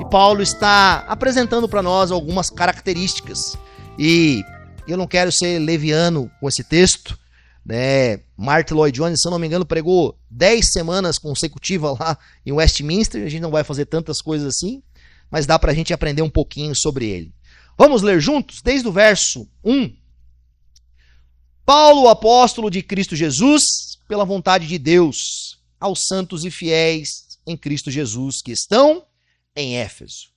Paulo está apresentando para nós algumas características. E eu não quero ser leviano com esse texto, né? Martyn Lloyd-Jones, se eu não me engano, pregou 10 semanas consecutivas lá em Westminster. A gente não vai fazer tantas coisas assim, mas dá para a gente aprender um pouquinho sobre ele. Vamos ler juntos, desde o verso 1. Paulo, apóstolo de Cristo Jesus, pela vontade de Deus, aos santos e fiéis em Cristo Jesus que estão em Éfeso.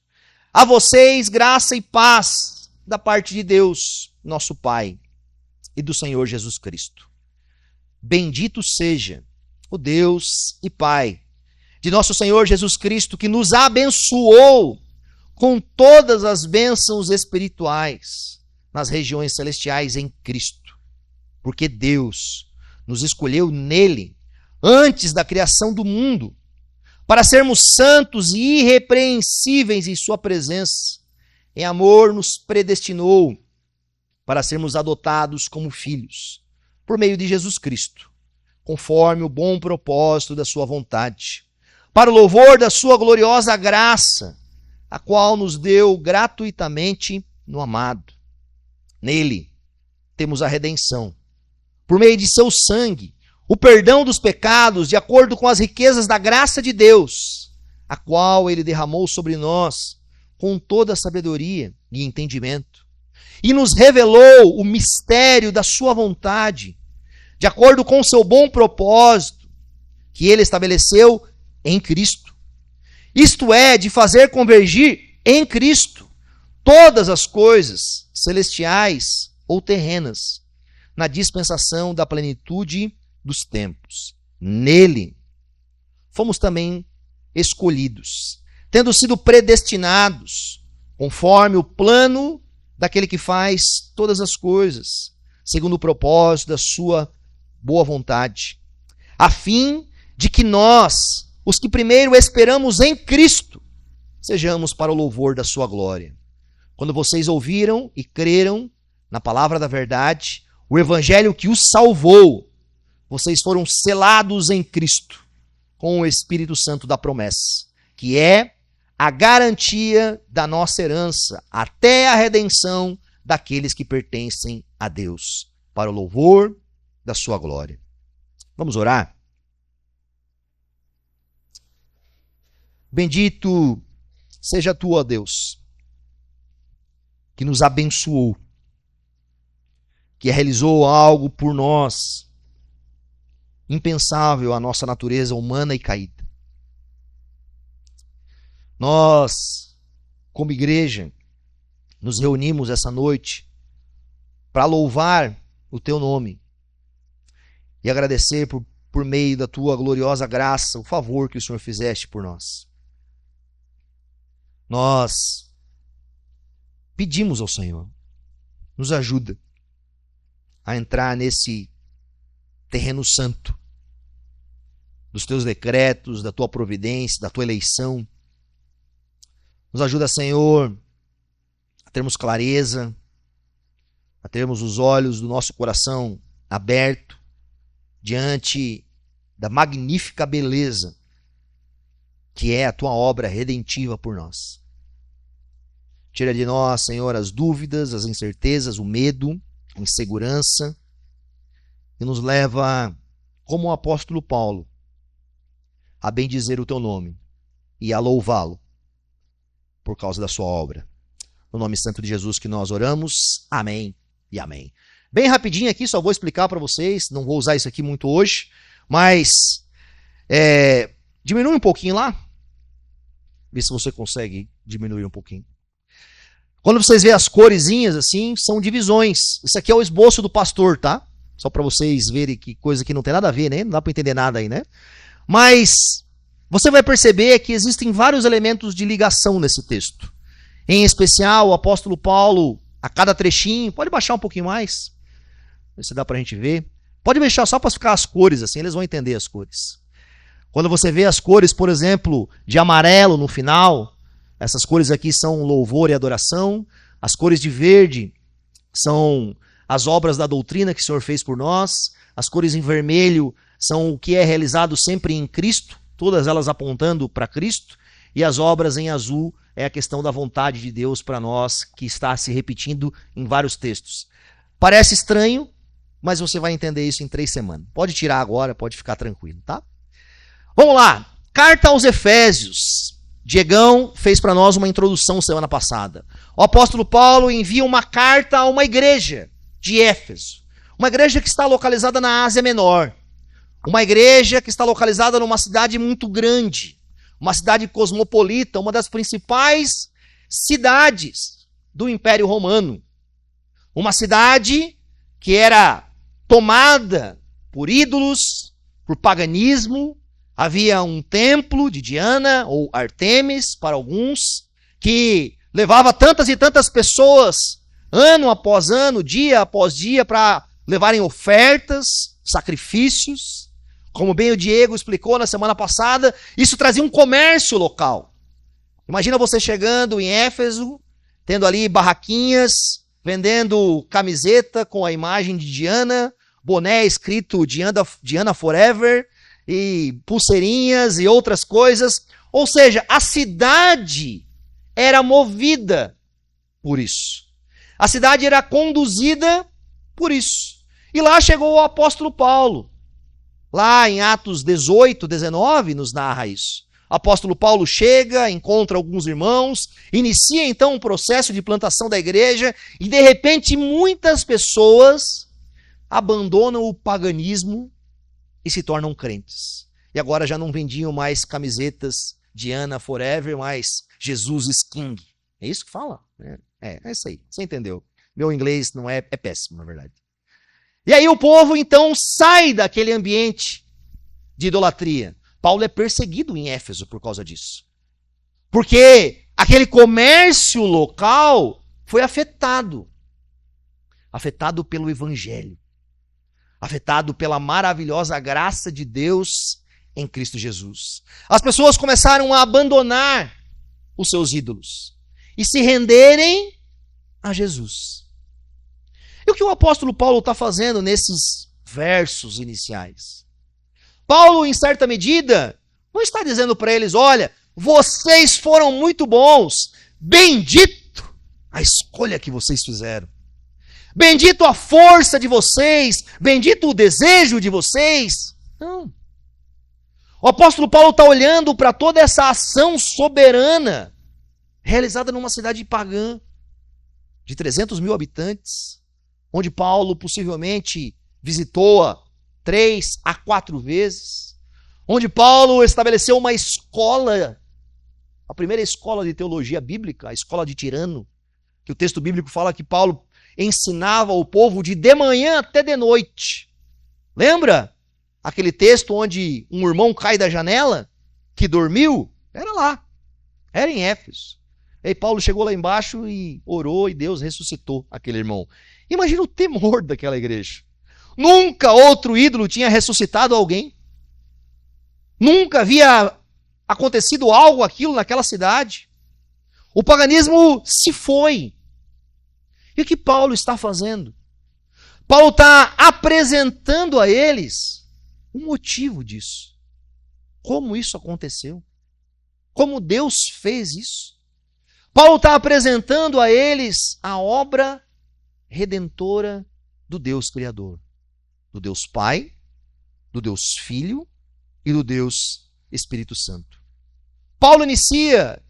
A vocês, graça e paz da parte de Deus, nosso Pai, e do Senhor Jesus Cristo. Bendito seja o Deus e Pai de nosso Senhor Jesus Cristo, que nos abençoou com todas as bênçãos espirituais nas regiões celestiais em Cristo. Porque Deus nos escolheu nele antes da criação do mundo, para sermos santos e irrepreensíveis em sua presença. Em amor nos predestinou para sermos adotados como filhos, por meio de Jesus Cristo, conforme o bom propósito da sua vontade, para o louvor da sua gloriosa graça, a qual nos deu gratuitamente no amado. Nele temos a redenção, por meio de seu sangue, o perdão dos pecados, de acordo com as riquezas da graça de Deus, a qual ele derramou sobre nós com toda a sabedoria e entendimento, e nos revelou o mistério da sua vontade, de acordo com o seu bom propósito, que ele estabeleceu em Cristo. Isto é, de fazer convergir em Cristo todas as coisas celestiais ou terrenas, na dispensação da plenitude dos tempos. Nele fomos também escolhidos, tendo sido predestinados, conforme o plano daquele que faz todas as coisas, segundo o propósito da sua boa vontade, a fim de que nós, os que primeiro esperamos em Cristo, sejamos para o louvor da sua glória. Quando vocês ouviram e creram na palavra da verdade, o evangelho que os salvou, vocês foram selados em Cristo com o Espírito Santo da promessa, que é a garantia da nossa herança até a redenção daqueles que pertencem a Deus, para o louvor da sua glória. Vamos orar? Bendito seja tu, ó Deus, que nos abençoou, que realizou algo por nós, impensável à nossa natureza humana e caída. Nós, como igreja, nos reunimos essa noite para louvar o teu nome e agradecer por meio da tua gloriosa graça o favor que o Senhor fizeste por nós. Nós pedimos ao Senhor, nos ajuda a entrar nesse terreno santo dos teus decretos, da tua providência, da tua eleição. Nos ajuda, Senhor, a termos clareza, a termos os olhos do nosso coração aberto diante da magnífica beleza que é a tua obra redentiva por nós. Tira de nós, Senhor, as dúvidas, as incertezas, o medo, a insegurança, e nos leva, como o apóstolo Paulo, a bendizer o teu nome e a louvá-lo por causa da sua obra. No nome santo de Jesus que nós oramos. Amém e amém. Bem rapidinho aqui, só vou explicar para vocês, não vou usar isso aqui muito hoje, mas diminui um pouquinho lá. Vê se você consegue diminuir um pouquinho. Quando vocês veem as coresinhas assim, são divisões. Isso aqui é o esboço do pastor, tá? Só para vocês verem que coisa que não tem nada a ver, né? Não dá para entender nada aí, né? Mas você vai perceber que existem vários elementos de ligação nesse texto. Em especial, o apóstolo Paulo, a cada trechinho, pode baixar um pouquinho mais, ver se dá para a gente ver. Pode deixar só para ficar as cores, assim, eles vão entender as cores. Quando você vê as cores, por exemplo, de amarelo no final, essas cores aqui são louvor e adoração. As cores de verde são as obras da doutrina que o Senhor fez por nós. As cores em vermelho são o que é realizado sempre em Cristo, todas elas apontando para Cristo. E as obras em azul é a questão da vontade de Deus para nós, que está se repetindo em vários textos. Parece estranho, mas você vai entender isso em 3 semanas. Pode tirar agora, pode ficar tranquilo, tá? Vamos lá. Carta aos Efésios. Diegão fez para nós uma introdução semana passada. O apóstolo Paulo envia uma carta a uma igreja de Éfeso. Uma igreja que está localizada na Ásia Menor. Uma igreja que está localizada numa cidade muito grande. Uma cidade cosmopolita, uma das principais cidades do Império Romano. Uma cidade que era tomada por ídolos, por paganismo. Havia um templo de Diana, ou Artemis, para alguns, que levava tantas e tantas pessoas, ano após ano, dia após dia, para levarem ofertas, sacrifícios. Como bem o Diego explicou na semana passada, isso trazia um comércio local. Imagina você chegando em Éfeso, tendo ali barraquinhas, vendendo camiseta com a imagem de Diana, boné escrito Diana Forever, e pulseirinhas e outras coisas. Ou seja, a cidade era movida por isso. A cidade era conduzida por isso. E lá chegou o apóstolo Paulo. Lá em Atos 18, 19, nos narra isso. O apóstolo Paulo chega, encontra alguns irmãos, inicia então um processo de plantação da igreja e de repente muitas pessoas abandonam o paganismo e se tornam crentes. E agora já não vendiam mais camisetas Diana Forever, mas Jesus is King. É isso que fala? É isso aí. Você entendeu? Meu inglês não é péssimo, na verdade. E aí o povo então sai daquele ambiente de idolatria. Paulo é perseguido em Éfeso por causa disso. Porque aquele comércio local foi afetado. Afetado pelo evangelho. Afetado pela maravilhosa graça de Deus em Cristo Jesus. As pessoas começaram a abandonar os seus ídolos e se renderem a Jesus. E o que o apóstolo Paulo está fazendo nesses versos iniciais? Paulo, em certa medida, não está dizendo para eles, olha, vocês foram muito bons, bendito a escolha que vocês fizeram. Bendito a força de vocês, bendito o desejo de vocês. Não. O apóstolo Paulo está olhando para toda essa ação soberana realizada numa cidade pagã de 300 mil habitantes, onde Paulo possivelmente visitou-a 3 a 4 vezes, onde Paulo estabeleceu uma escola, a primeira escola de teologia bíblica, a escola de Tirano, que o texto bíblico fala que Paulo ensinava o povo de manhã até de noite. Lembra aquele texto onde um irmão cai da janela, que dormiu? Era lá, era em Éfeso. E Paulo chegou lá embaixo e orou e Deus ressuscitou aquele irmão. Imagina o temor daquela igreja. Nunca outro ídolo tinha ressuscitado alguém. Nunca havia acontecido algo aquilo naquela cidade. O paganismo se foi. E o que Paulo está fazendo? Paulo está apresentando a eles o motivo disso. Como isso aconteceu? Como Deus fez isso? Paulo está apresentando a eles a obra redentora do Deus Criador. Do Deus Pai, do Deus Filho e do Deus Espírito Santo. Paulo inicia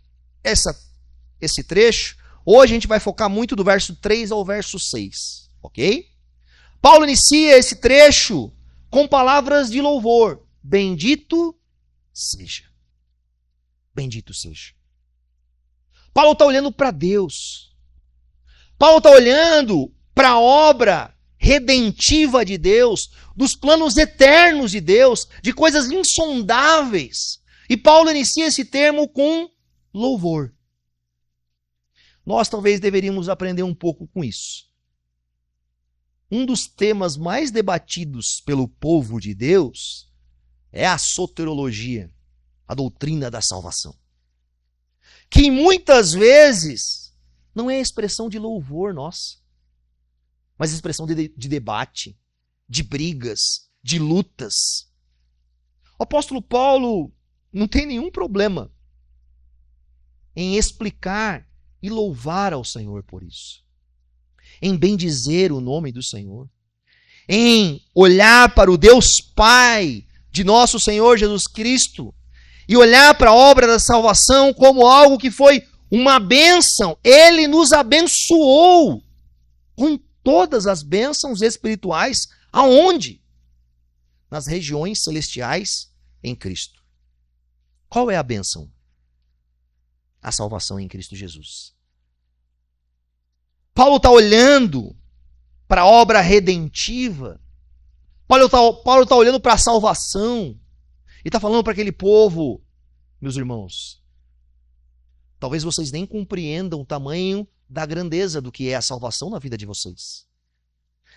esse trecho. Hoje a gente vai focar muito do verso 3 ao verso 6, ok? Paulo inicia esse trecho com palavras de louvor. Bendito seja. Bendito seja. Paulo está olhando para Deus. Paulo está olhando para a obra redentiva de Deus, dos planos eternos de Deus, de coisas insondáveis. E Paulo inicia esse termo com louvor. Nós talvez deveríamos aprender um pouco com isso. Um dos temas mais debatidos pelo povo de Deus é a soteriologia, a doutrina da salvação. Que muitas vezes não é expressão de louvor nossa, mas expressão de debate, de brigas, de lutas. O apóstolo Paulo não tem nenhum problema em explicar e louvar ao Senhor por isso, em bendizer o nome do Senhor, em olhar para o Deus Pai de nosso Senhor Jesus Cristo e olhar para a obra da salvação como algo que foi uma bênção. Ele nos abençoou com todas as bênçãos espirituais. Aonde? Nas regiões celestiais em Cristo. Qual é a bênção? A salvação em Cristo Jesus. Paulo está olhando para a obra redentiva. Paulo está olhando para a salvação. E está falando para aquele povo, meus irmãos, talvez vocês nem compreendam o tamanho da grandeza do que é a salvação na vida de vocês.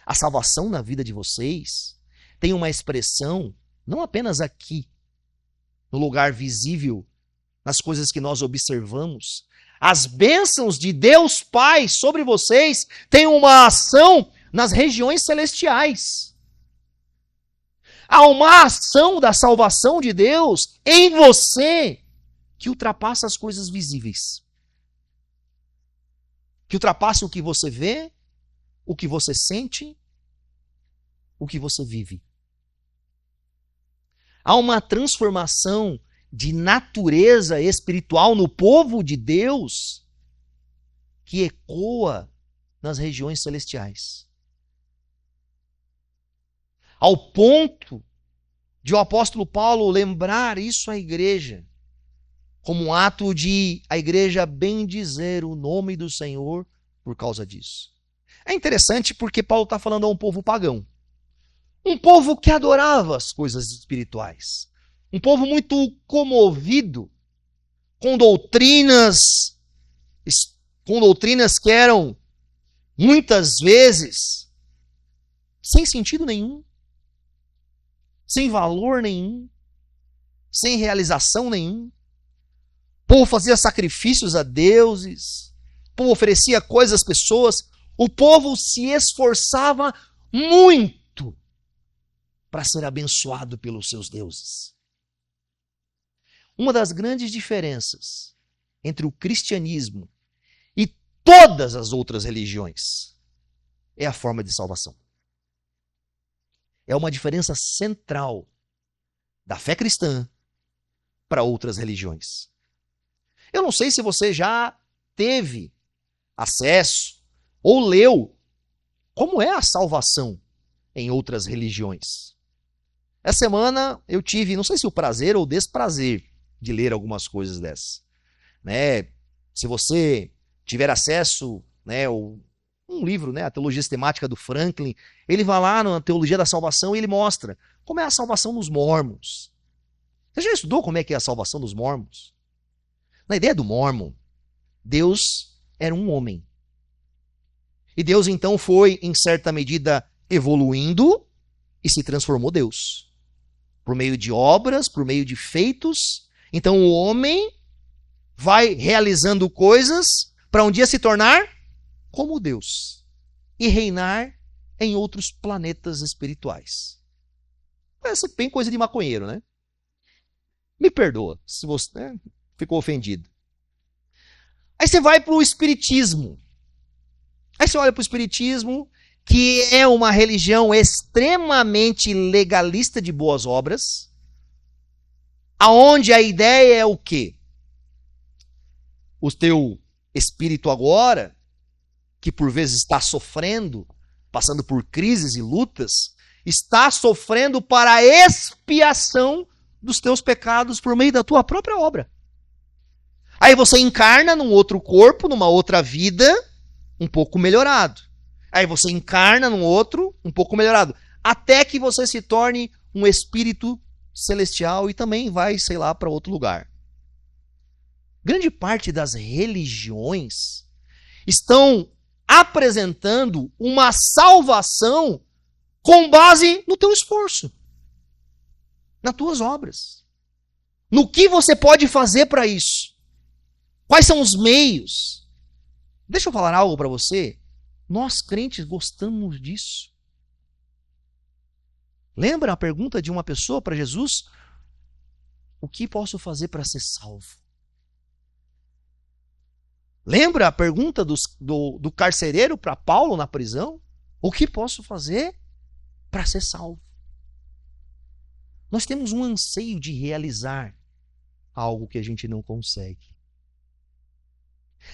A salvação na vida de vocês tem uma expressão, não apenas aqui, no lugar visível, nas coisas que nós observamos. As bênçãos de Deus Pai sobre vocês têm uma ação nas regiões celestiais. Há uma ação da salvação de Deus em você que ultrapassa as coisas visíveis. Que ultrapassa o que você vê, o que você sente, o que você vive. Há uma transformação de natureza espiritual no povo de Deus que ecoa nas regiões celestiais. Ao ponto de o apóstolo Paulo lembrar isso à igreja, como um ato de a igreja bendizer o nome do Senhor por causa disso. É interessante porque Paulo está falando a um povo pagão. Um povo que adorava as coisas espirituais. Um povo muito comovido com doutrinas que eram muitas vezes sem sentido nenhum, sem valor nenhum, sem realização nenhum. O povo fazia sacrifícios a deuses, o povo oferecia coisas às pessoas, o povo se esforçava muito para ser abençoado pelos seus deuses. Uma das grandes diferenças entre o cristianismo e todas as outras religiões é a forma de salvação. É uma diferença central da fé cristã para outras religiões. Eu não sei se você já teve acesso ou leu como é a salvação em outras religiões. Essa semana eu tive, não sei se o prazer ou o desprazer de ler algumas coisas dessas. Se você tiver acesso, um livro, a Teologia Sistemática do Franklin, ele vai lá na Teologia da Salvação e ele mostra como é a salvação dos mórmons. Você já estudou como é que é a salvação dos mórmons? Na ideia do mórmon, Deus era um homem. E Deus então foi, em certa medida, evoluindo e se transformou Deus. Por meio de obras, por meio de feitos. Então o homem vai realizando coisas para um dia se tornar como Deus e reinar em outros planetas espirituais. Parece bem coisa de maconheiro, né? Me perdoa se você ficou ofendido. Aí você vai para o Espiritismo. Aí você olha para o Espiritismo, que é uma religião extremamente legalista de boas obras, aonde a ideia é o quê? O teu espírito agora, que por vezes está sofrendo, passando por crises e lutas, está sofrendo para a expiação dos teus pecados por meio da tua própria obra. Aí você encarna num outro corpo, numa outra vida, um pouco melhorado. Aí você encarna num outro, um pouco melhorado. Até que você se torne um espírito celestial e também vai, para outro lugar. Grande parte das religiões estão apresentando uma salvação com base no teu esforço, nas tuas obras. No que você pode fazer para isso? Quais são os meios? Deixa eu falar algo para você. Nós crentes gostamos disso. Lembra a pergunta de uma pessoa para Jesus? O que posso fazer para ser salvo? Lembra a pergunta do carcereiro para Paulo na prisão? O que posso fazer para ser salvo? Nós temos um anseio de realizar algo que a gente não consegue.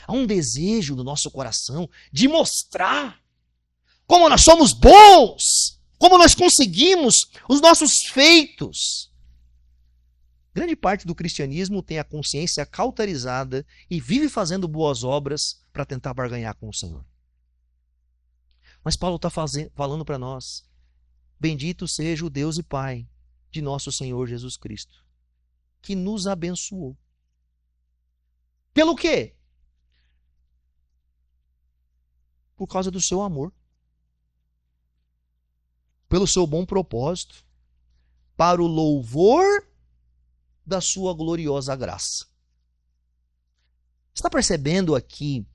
Há um desejo no nosso coração de mostrar como nós somos bons, como nós conseguimos os nossos feitos. Grande parte do cristianismo tem a consciência cauterizada e vive fazendo boas obras para tentar barganhar com o Senhor. Mas Paulo está falando para nós: bendito seja o Deus e Pai de nosso Senhor Jesus Cristo, que nos abençoou. Pelo quê? Por causa do seu amor. Pelo seu bom propósito. Para o louvor da sua gloriosa graça. Está percebendo aqui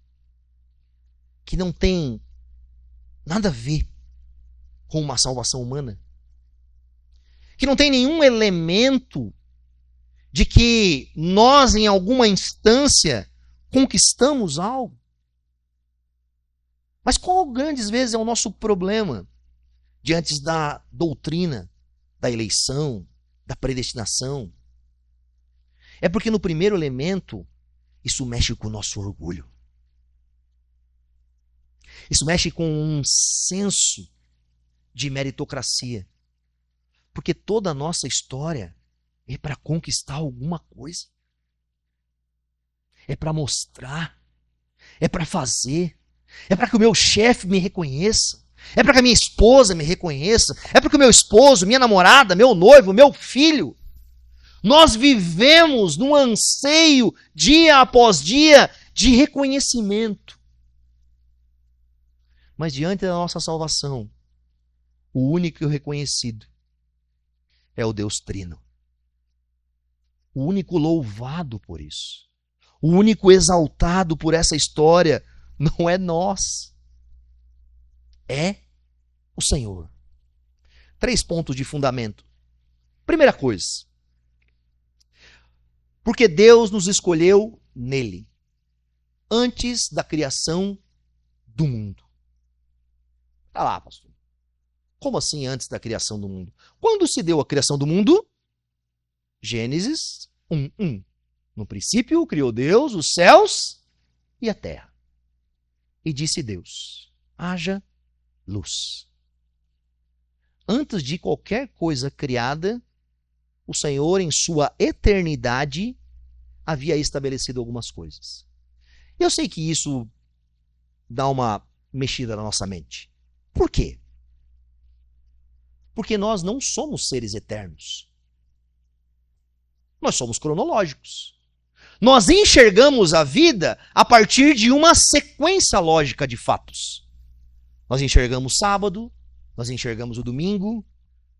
que não tem nada a ver com uma salvação humana? Que não tem nenhum elemento de que nós, em alguma instância, conquistamos algo? Mas qual grandes vezes é o nosso problema diante da doutrina da eleição, da predestinação? É porque no primeiro elemento, isso mexe com o nosso orgulho. Isso mexe com um senso de meritocracia. Porque toda a nossa história é para conquistar alguma coisa. É para mostrar. É para fazer. É para que o meu chefe me reconheça. É para que a minha esposa me reconheça. É para que o meu esposo, minha namorada, meu noivo, meu filho. Nós vivemos num anseio, dia após dia, de reconhecimento. Mas diante da nossa salvação, o único reconhecido é o Deus Trino. O único louvado por isso. O único exaltado por essa história não é nós. É o Senhor. 3 pontos de fundamento. Primeira coisa. Porque Deus nos escolheu nele, antes da criação do mundo. Tá lá, pastor. Como assim antes da criação do mundo? Quando se deu a criação do mundo? Gênesis 1:1. No princípio criou Deus os céus e a terra. E disse Deus: haja luz. Antes de qualquer coisa criada, o Senhor, em sua eternidade, havia estabelecido algumas coisas. Eu sei que isso dá uma mexida na nossa mente. Por quê? Porque nós não somos seres eternos. Nós somos cronológicos. Nós enxergamos a vida a partir de uma sequência lógica de fatos. Nós enxergamos sábado, nós enxergamos o domingo,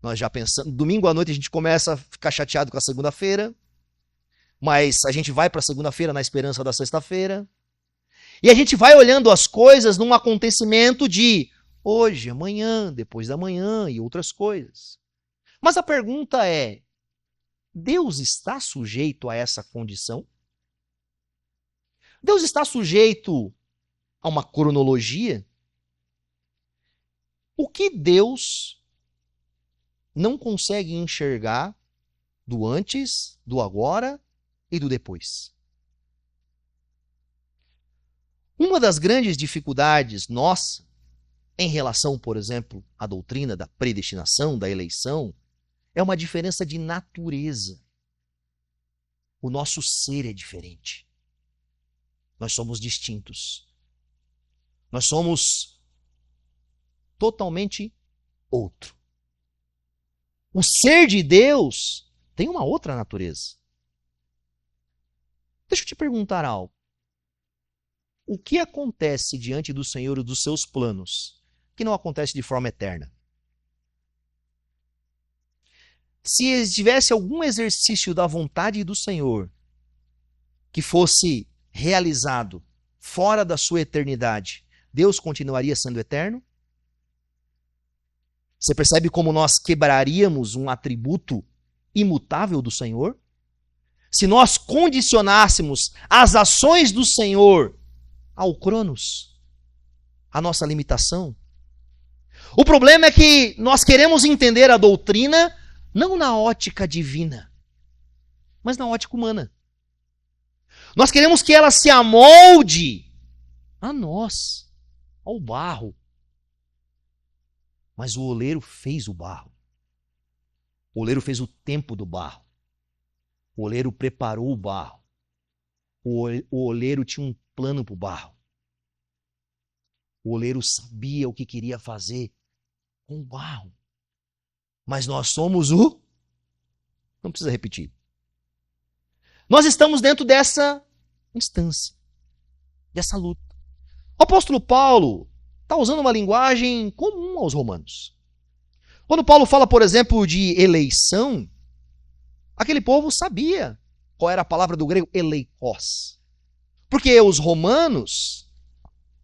nós já pensamos, domingo à noite a gente começa a ficar chateado com a segunda-feira, mas a gente vai para a segunda-feira na esperança da sexta-feira. E a gente vai olhando as coisas num acontecimento de hoje, amanhã, depois da manhã e outras coisas. Mas a pergunta é: Deus está sujeito a essa condição? Deus está sujeito a uma cronologia? O que Deus não consegue enxergar do antes, do agora e do depois? Uma das grandes dificuldades nossa em relação, por exemplo, à doutrina da predestinação, da eleição, é uma diferença de natureza. O nosso ser é diferente. Nós somos distintos. Nós somos totalmente outro. O ser de Deus tem uma outra natureza. Deixa eu te perguntar algo. O que acontece diante do Senhor e dos seus planos que não acontece de forma eterna? Se tivesse algum exercício da vontade do Senhor que fosse realizado fora da sua eternidade, Deus continuaria sendo eterno? Você percebe como nós quebraríamos um atributo imutável do Senhor? Se nós condicionássemos as ações do Senhor ao Cronos, a nossa limitação. O problema é que nós queremos entender a doutrina não na ótica divina, mas na ótica humana. Nós queremos que ela se amolde a nós, ao barro. Mas o oleiro fez o barro. O oleiro fez o tempo do barro. O oleiro preparou o barro. O oleiro tinha um plano para o barro. O oleiro sabia o que queria fazer com o barro. Mas nós somos o... Não precisa repetir. Nós estamos dentro dessa instância, dessa luta. O apóstolo Paulo está usando uma linguagem comum aos romanos. Quando Paulo fala, por exemplo, de eleição, aquele povo sabia qual era a palavra do grego eleikos. Porque os romanos,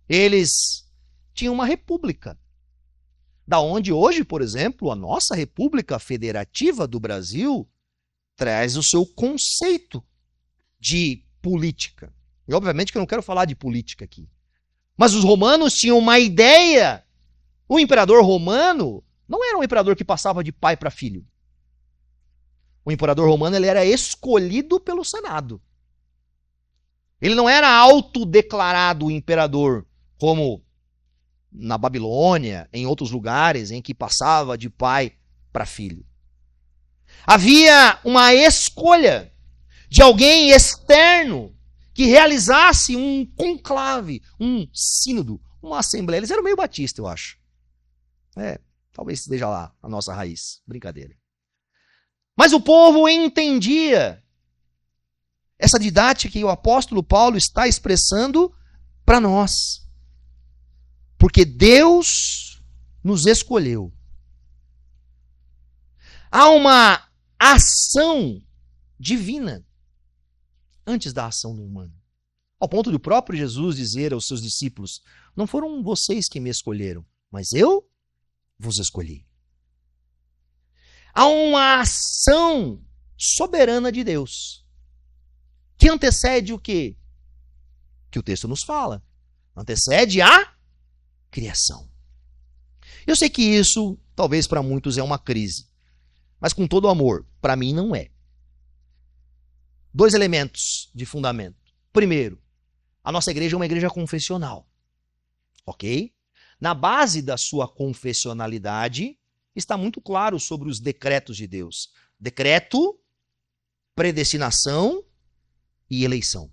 eles tinham uma república. Da onde hoje, por exemplo, a nossa República Federativa do Brasil traz o seu conceito de política. E obviamente que eu não quero falar de política aqui. Mas os romanos tinham uma ideia. O imperador romano não era um imperador que passava de pai para filho. O imperador romano ele era escolhido pelo Senado. Ele não era autodeclarado imperador, como na Babilônia, em outros lugares, em que passava de pai para filho. Havia uma escolha de alguém externo que realizasse um conclave, um sínodo, uma assembleia. Eles eram meio batista, eu acho. Talvez esteja lá a nossa raiz. Brincadeira. Mas o povo entendia essa didática que o apóstolo Paulo está expressando para nós. Porque Deus nos escolheu. Há uma ação divina antes da ação do humano. Ao ponto do próprio Jesus dizer aos seus discípulos: não foram vocês que me escolheram, mas eu vos escolhi. Há uma ação soberana de Deus que antecede o quê? Que o texto nos fala. Antecede a criação. Eu sei que isso, talvez para muitos, é uma crise. Mas com todo amor, para mim não é. 2 elementos de fundamento. Primeiro, a nossa igreja é uma igreja confessional. Ok? Na base da sua confessionalidade, está muito claro sobre os decretos de Deus. Decreto, predestinação e eleição.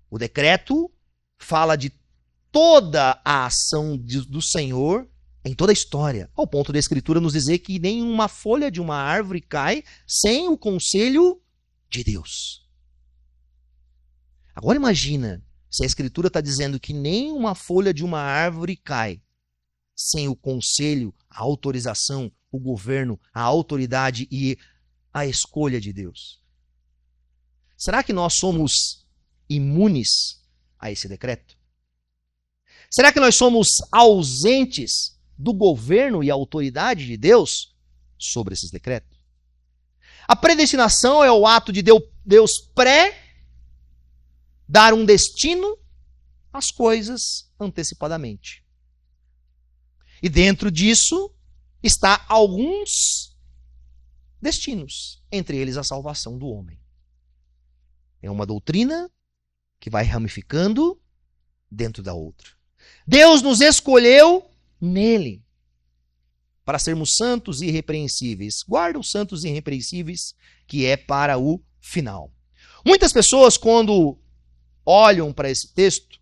O decreto fala de toda a ação do Senhor em toda a história, ao ponto da Escritura nos dizer que nenhuma folha de uma árvore cai sem o conselho de Deus. Agora imagina se a Escritura está dizendo que nenhuma folha de uma árvore cai sem o conselho, a autorização, o governo, a autoridade e a escolha de Deus. Será que nós somos imunes a esse decreto? Será que nós somos ausentes do governo e autoridade de Deus sobre esses decretos? A predestinação é o ato de Deus dar um destino às coisas antecipadamente. E dentro disso está alguns destinos, entre eles a salvação do homem. É uma doutrina que vai ramificando dentro da outra. Deus nos escolheu nele para sermos santos e irrepreensíveis. Guarda os santos e irrepreensíveis, que é para o final. Muitas pessoas, quando olham para esse texto,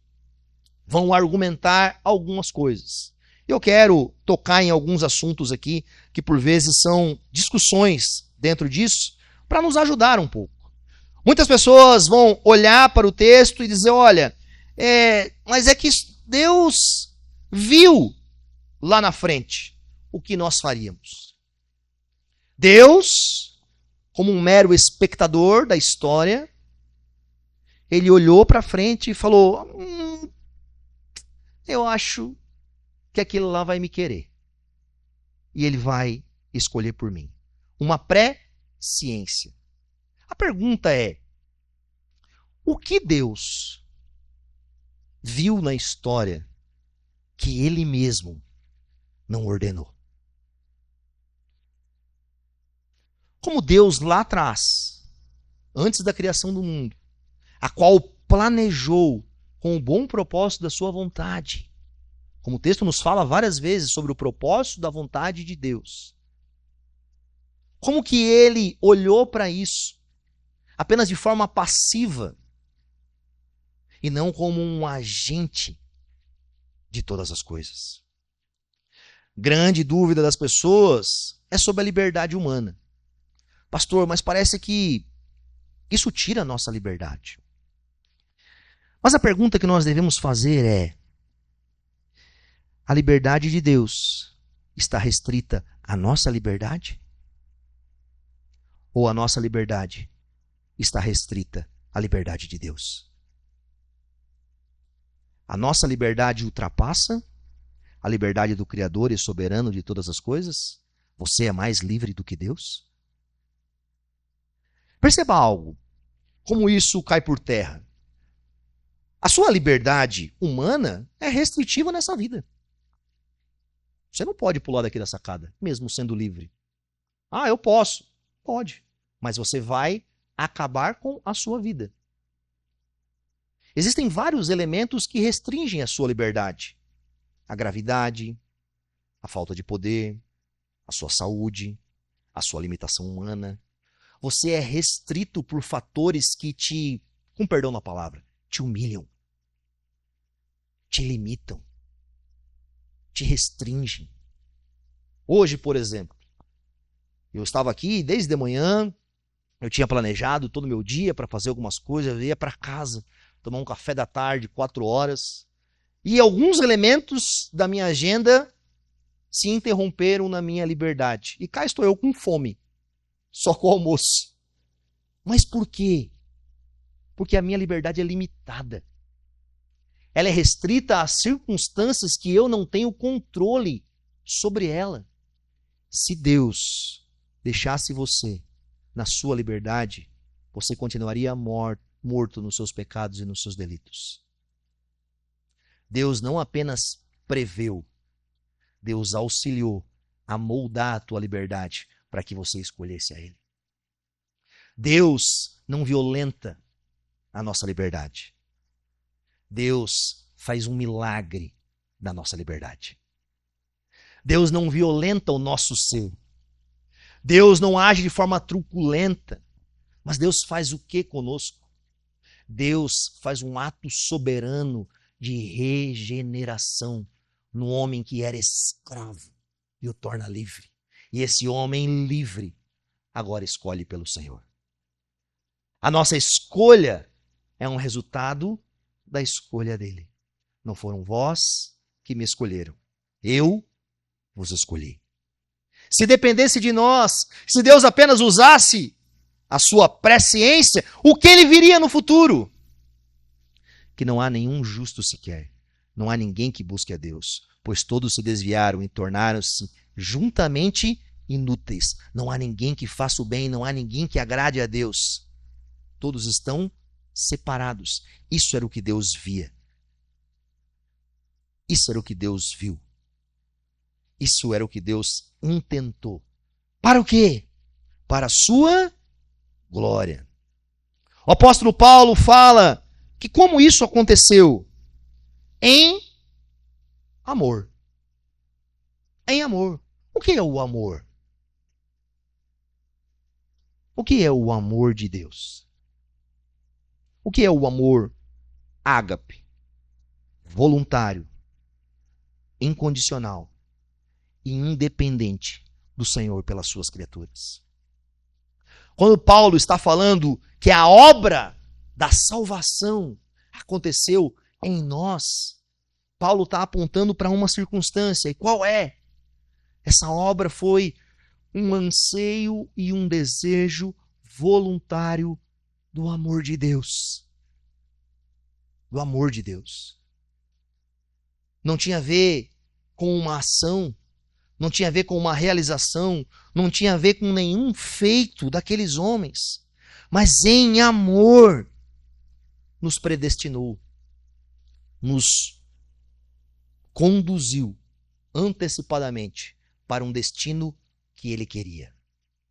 vão argumentar algumas coisas. Eu quero tocar em alguns assuntos aqui, que por vezes são discussões dentro disso, para nos ajudar um pouco. Muitas pessoas vão olhar para o texto e dizer, olha, mas é que Deus viu lá na frente o que nós faríamos. Deus, como um mero espectador da história, ele olhou para frente e falou, eu acho que aquilo lá vai me querer. E ele vai escolher por mim. Uma pré-ciência. A pergunta é, o que Deus viu na história que ele mesmo não ordenou. Como Deus lá atrás, antes da criação do mundo, a qual planejou com o bom propósito da sua vontade. Como o texto nos fala várias vezes sobre o propósito da vontade de Deus. Como que ele olhou para isso apenas de forma passiva e não como um agente de todas as coisas. Grande dúvida das pessoas é sobre a liberdade humana. Pastor, mas parece que isso tira a nossa liberdade. Mas a pergunta que nós devemos fazer é: a liberdade de Deus está restrita à nossa liberdade? Ou a nossa liberdade está restrita à liberdade de Deus? A nossa liberdade ultrapassa a liberdade do Criador e soberano de todas as coisas? Você é mais livre do que Deus? Perceba algo, como isso cai por terra. A sua liberdade humana é restritiva nessa vida. Você não pode pular daqui da sacada, mesmo sendo livre. Ah, eu posso. Pode. Mas você vai acabar com a sua vida. Existem vários elementos que restringem a sua liberdade. A gravidade, a falta de poder, a sua saúde, a sua limitação humana. Você é restrito por fatores que te, com perdão na palavra, te humilham, te limitam, te restringem. Hoje, por exemplo, eu estava aqui desde de manhã, eu tinha planejado todo o meu dia para fazer algumas coisas, eu ia para casa, tomar um café da tarde, 4 horas, e alguns elementos da minha agenda se interromperam na minha liberdade. E cá estou eu com fome, só com o almoço. Mas por quê? Porque a minha liberdade é limitada. Ela é restrita às circunstâncias que eu não tenho controle sobre ela. Se Deus deixasse você na sua liberdade, você continuaria morto nos seus pecados e nos seus delitos. Deus não apenas preveu, Deus auxiliou a moldar a tua liberdade para que você escolhesse a Ele. Deus não violenta a nossa liberdade. Deus faz um milagre da nossa liberdade. Deus não violenta o nosso ser. Deus não age de forma truculenta. Mas Deus faz o que conosco? Deus faz um ato soberano de regeneração no homem que era escravo e o torna livre. E esse homem livre agora escolhe pelo Senhor. A nossa escolha é um resultado da escolha dele. Não foram vós que me escolheram. Eu vos escolhi. Se dependesse de nós, se Deus apenas usasse a sua presciência, o que ele viria no futuro? Que não há nenhum justo sequer. Não há ninguém que busque a Deus, pois todos se desviaram e tornaram-se juntamente inúteis. Não há ninguém que faça o bem, não há ninguém que agrade a Deus. Todos estão separados. Isso era o que Deus via. Isso era o que Deus viu. Isso era o que Deus intentou. Para o quê? Para a sua glória. O apóstolo Paulo fala que como isso aconteceu? Em amor. Em amor. O que é o amor? O que é o amor de Deus? O que é o amor ágape? Voluntário, incondicional e independente do Senhor pelas suas criaturas. Quando Paulo está falando que a obra da salvação aconteceu em nós, Paulo está apontando para uma circunstância. E qual é? Essa obra foi um anseio e um desejo voluntário do amor de Deus. Do amor de Deus. Não tinha a ver com uma ação, não tinha a ver com uma realização, não tinha a ver com nenhum feito daqueles homens, mas em amor nos predestinou. nos conduziu antecipadamente para um destino que ele queria.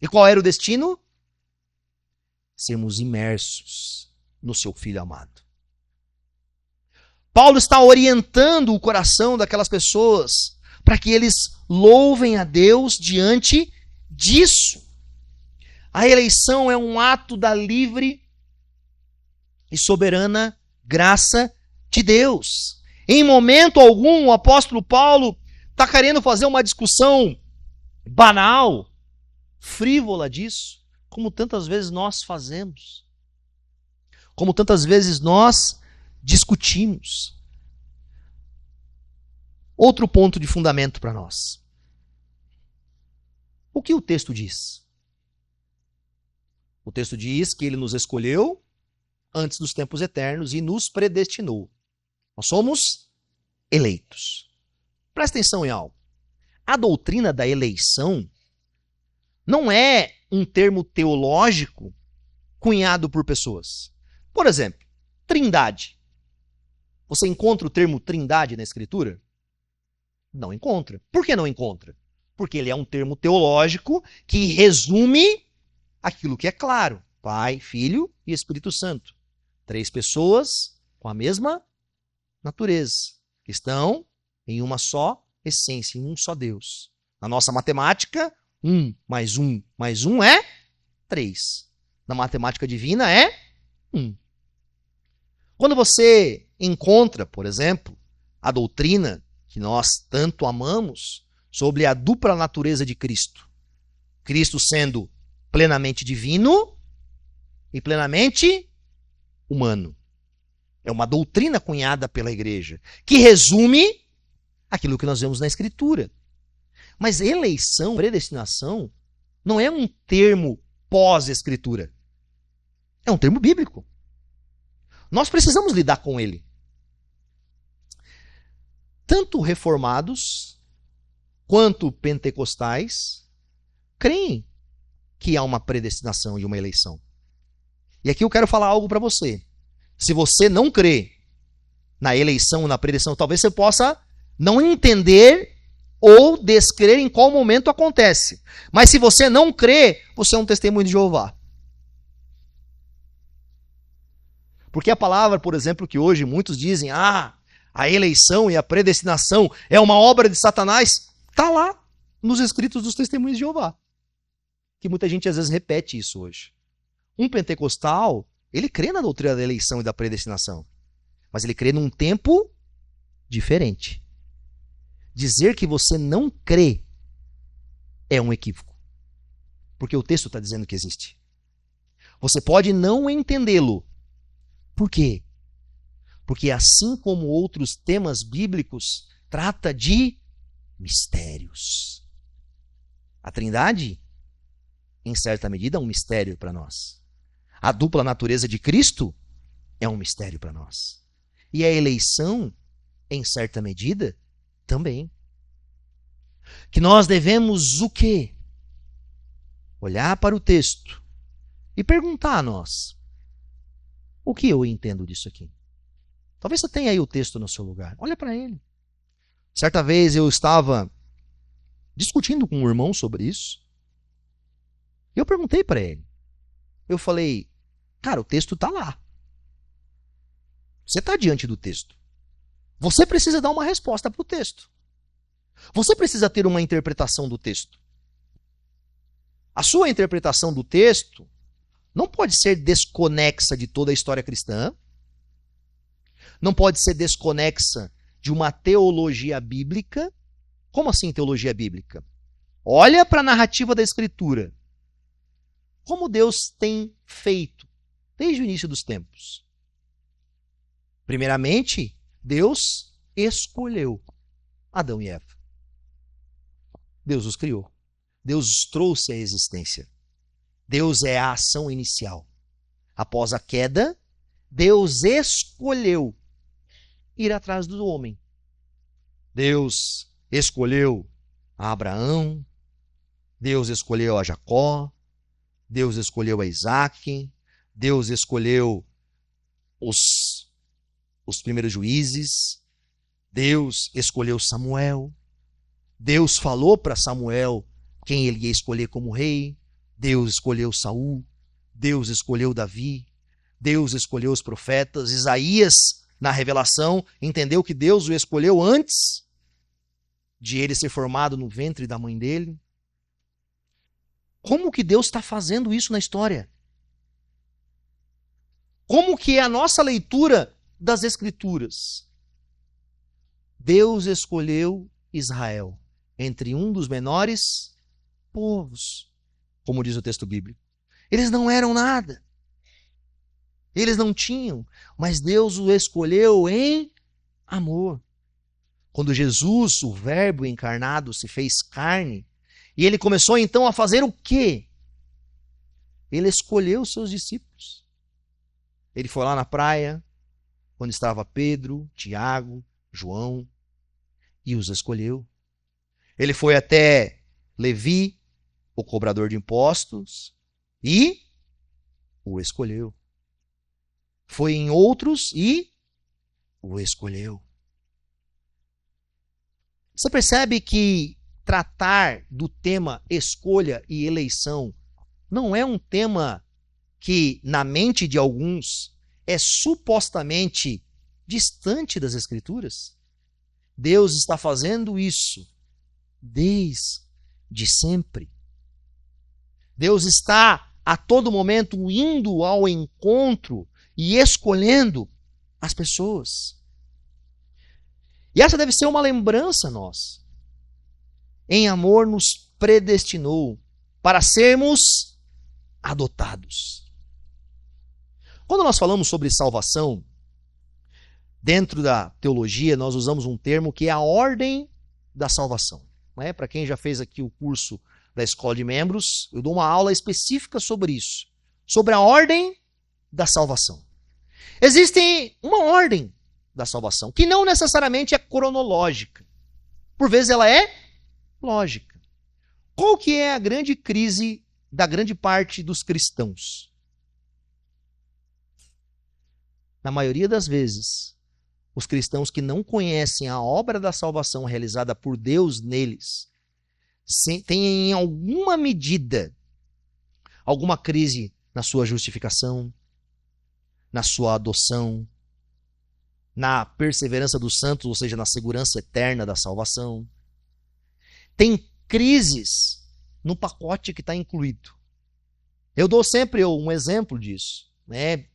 E qual era o destino? Sermos imersos no seu Filho amado. Paulo está orientando o coração daquelas pessoas para que eles louvem a Deus diante disso. A eleição é um ato da livre e soberana graça de Deus. Em momento algum, o apóstolo Paulo está querendo fazer uma discussão banal, frívola disso, como tantas vezes nós fazemos. Como tantas vezes nós discutimos. Outro ponto de fundamento para nós. O que o texto diz? O texto diz que ele nos escolheu antes dos tempos eternos e nos predestinou. Nós somos eleitos. Presta atenção em algo. A doutrina da eleição não é um termo teológico cunhado por pessoas. Por exemplo, trindade. Você encontra o termo trindade na Escritura? Não encontra. Por que não encontra? Porque ele é um termo teológico que resume aquilo que é claro. Pai, Filho e Espírito Santo. 3 pessoas com a mesma natureza, que estão em uma só essência, em um só Deus. Na nossa matemática, 1 mais 1 mais 1 é 3. Na matemática divina é 1. Quando você encontra, por exemplo, a doutrina que nós tanto amamos sobre a dupla natureza de Cristo, Cristo sendo plenamente divino e plenamente humano. É uma doutrina cunhada pela igreja, que resume aquilo que nós vemos na Escritura. Mas eleição, predestinação, não é um termo pós-Escritura. É um termo bíblico. Nós precisamos lidar com ele. Tanto reformados quanto pentecostais creem que há uma predestinação e uma eleição. E aqui eu quero falar algo para você. Se você não crê na eleição, na predestinação, talvez você possa não entender ou descrer em qual momento acontece. Mas se você não crê, você é um testemunho de Jeová. Porque a palavra, por exemplo, que hoje muitos dizem, a eleição e a predestinação é uma obra de Satanás, está lá nos escritos dos testemunhos de Jeová. Que muita gente às vezes repete isso hoje. Um pentecostal, ele crê na doutrina da eleição e da predestinação. Mas ele crê num tempo diferente. Dizer que você não crê é um equívoco. Porque o texto está dizendo que existe. Você pode não entendê-lo. Por quê? Porque assim como outros temas bíblicos, trata de mistérios. A Trindade, em certa medida, é um mistério para nós. A dupla natureza de Cristo é um mistério para nós. E a eleição, em certa medida, também. Que nós devemos o quê? Olhar para o texto e perguntar a nós: o que eu entendo disso aqui? Talvez você tenha aí o texto no seu lugar. Olha para ele. Certa vez eu estava discutindo com um irmão sobre isso. E eu perguntei para ele. Eu falei, cara, o texto está lá. Você está diante do texto. Você precisa dar uma resposta para o texto. Você precisa ter uma interpretação do texto. A sua interpretação do texto não pode ser desconexa de toda a história cristã. Não pode ser desconexa de uma teologia bíblica. Como assim teologia bíblica? Olha para a narrativa da Escritura. Como Deus tem feito desde o início dos tempos. Primeiramente, Deus escolheu Adão e Eva. Deus os criou. Deus os trouxe à existência. Deus é a ação inicial. Após a queda, Deus escolheu ir atrás do homem. Deus escolheu a Abraão, Deus escolheu a Jacó, Deus escolheu a Isaac, Deus escolheu os os primeiros juízes, Deus escolheu Samuel, Deus falou para Samuel quem ele ia escolher como rei, Deus escolheu Saul, Deus escolheu Davi, Deus escolheu os profetas. Isaías, na revelação, entendeu que Deus o escolheu antes de ele ser formado no ventre da mãe dele. Como que Deus está fazendo isso na história? Como que é a nossa leitura das Escrituras? Deus escolheu Israel entre um dos menores povos, como diz o texto bíblico. Eles não eram nada. Eles não tinham, mas Deus o escolheu em amor. Quando Jesus, o Verbo encarnado, se fez carne, e ele começou então a fazer o quê? Ele escolheu os seus discípulos. Ele foi lá na praia, onde estava Pedro, Tiago, João, e os escolheu. Ele foi até Levi, o cobrador de impostos, e o escolheu. Foi em outros e o escolheu. Você percebe que tratar do tema escolha e eleição não é um tema que, na mente de alguns, é supostamente distante das Escrituras? Deus está fazendo isso desde sempre. Deus está a todo momento indo ao encontro e escolhendo as pessoas. E essa deve ser uma lembrança nossa. Em amor nos predestinou para sermos adotados. Quando nós falamos sobre salvação, dentro da teologia nós usamos um termo que é a ordem da salvação. Para quem já fez aqui o curso da Escola de Membros, eu dou uma aula específica sobre isso, sobre a ordem da salvação. Existe uma ordem da salvação, que não necessariamente é cronológica. Por vezes ela é lógica. Qual que é a grande crise da grande parte dos cristãos? Na maioria das vezes, os cristãos que não conhecem a obra da salvação realizada por Deus neles, têm em alguma medida alguma crise na sua justificação, na sua adoção, na perseverança dos santos, ou seja, na segurança eterna da salvação. Tem crises no pacote que está incluído. Eu dou sempre um exemplo disso.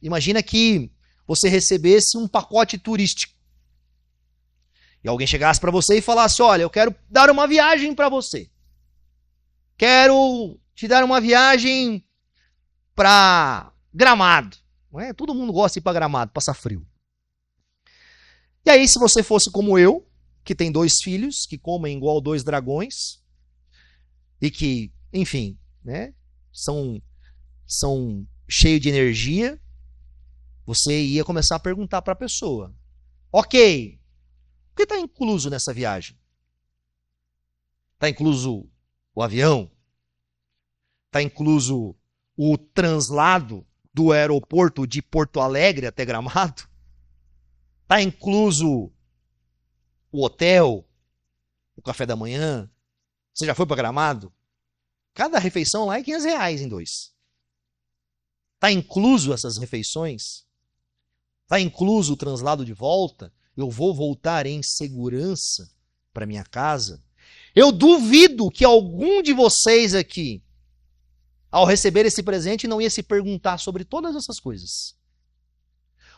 Imagina que você recebesse um pacote turístico. E alguém chegasse para você e falasse, olha, eu quero dar uma viagem para você. Quero te dar uma viagem para Gramado. Todo mundo gosta de ir para Gramado, passar frio. E aí, se você fosse como eu, que tem 2 filhos, que comem igual 2 dragões, e que, enfim, são cheios de energia, você ia começar a perguntar para a pessoa, ok, o que está incluso nessa viagem? Está incluso o avião? Está incluso o translado do aeroporto de Porto Alegre até Gramado? Está incluso o hotel, o café da manhã? Você já foi para Gramado? Cada refeição lá é R$500 em 2. Está incluso essas refeições? Está incluso o translado de volta? Eu vou voltar em segurança para minha casa? Eu duvido que algum de vocês aqui, ao receber esse presente, não ia se perguntar sobre todas essas coisas.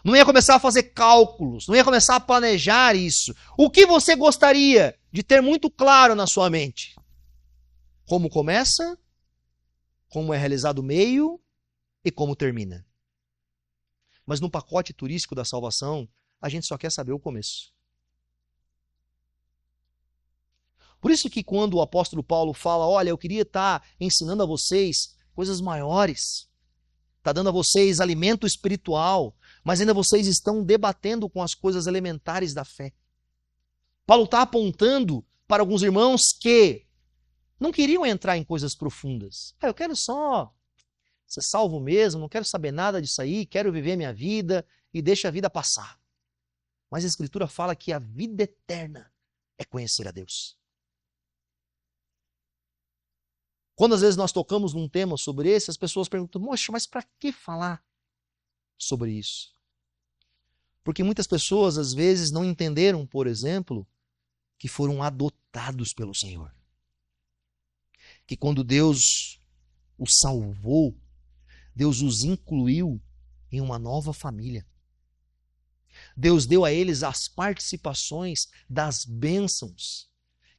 Não ia começar a fazer cálculos, não ia começar a planejar isso. O que você gostaria de ter muito claro na sua mente? Como começa, como é realizado o meio e como termina. Mas no pacote turístico da salvação, a gente só quer saber o começo. Por isso que quando o apóstolo Paulo fala, olha, eu queria estar ensinando a vocês coisas maiores, está dando a vocês alimento espiritual, mas ainda vocês estão debatendo com as coisas elementares da fé. Paulo está apontando para alguns irmãos que não queriam entrar em coisas profundas. Eu quero só ser salvo mesmo, não quero saber nada disso aí, quero viver minha vida e deixa a vida passar. Mas a Escritura fala que a vida eterna é conhecer a Deus. Quando às vezes nós tocamos num tema sobre esse, as pessoas perguntam, moxa, mas para que falar sobre isso? Porque muitas pessoas às vezes não entenderam, por exemplo, que foram adotados pelo Senhor. Que quando Deus os salvou, Deus os incluiu em uma nova família. Deus deu a eles as participações das bênçãos,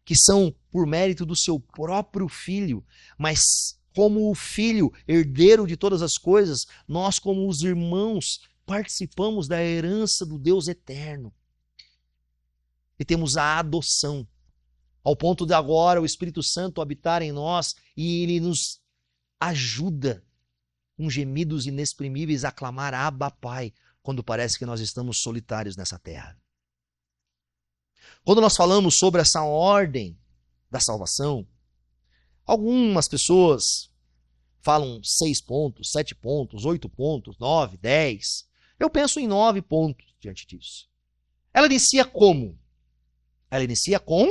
que são por mérito do seu próprio Filho, mas como o Filho, herdeiro de todas as coisas, nós como os irmãos participamos da herança do Deus eterno. E temos a adoção, ao ponto de agora o Espírito Santo habitar em nós e ele nos ajuda com gemidos inexprimíveis a clamar Abba, Pai, quando parece que nós estamos solitários nessa terra. Quando nós falamos sobre essa ordem da salvação, algumas pessoas falam 6 pontos, 7 pontos, 8 pontos, 9, 10. Eu penso em 9 pontos diante disso. Ela inicia como? Ela inicia com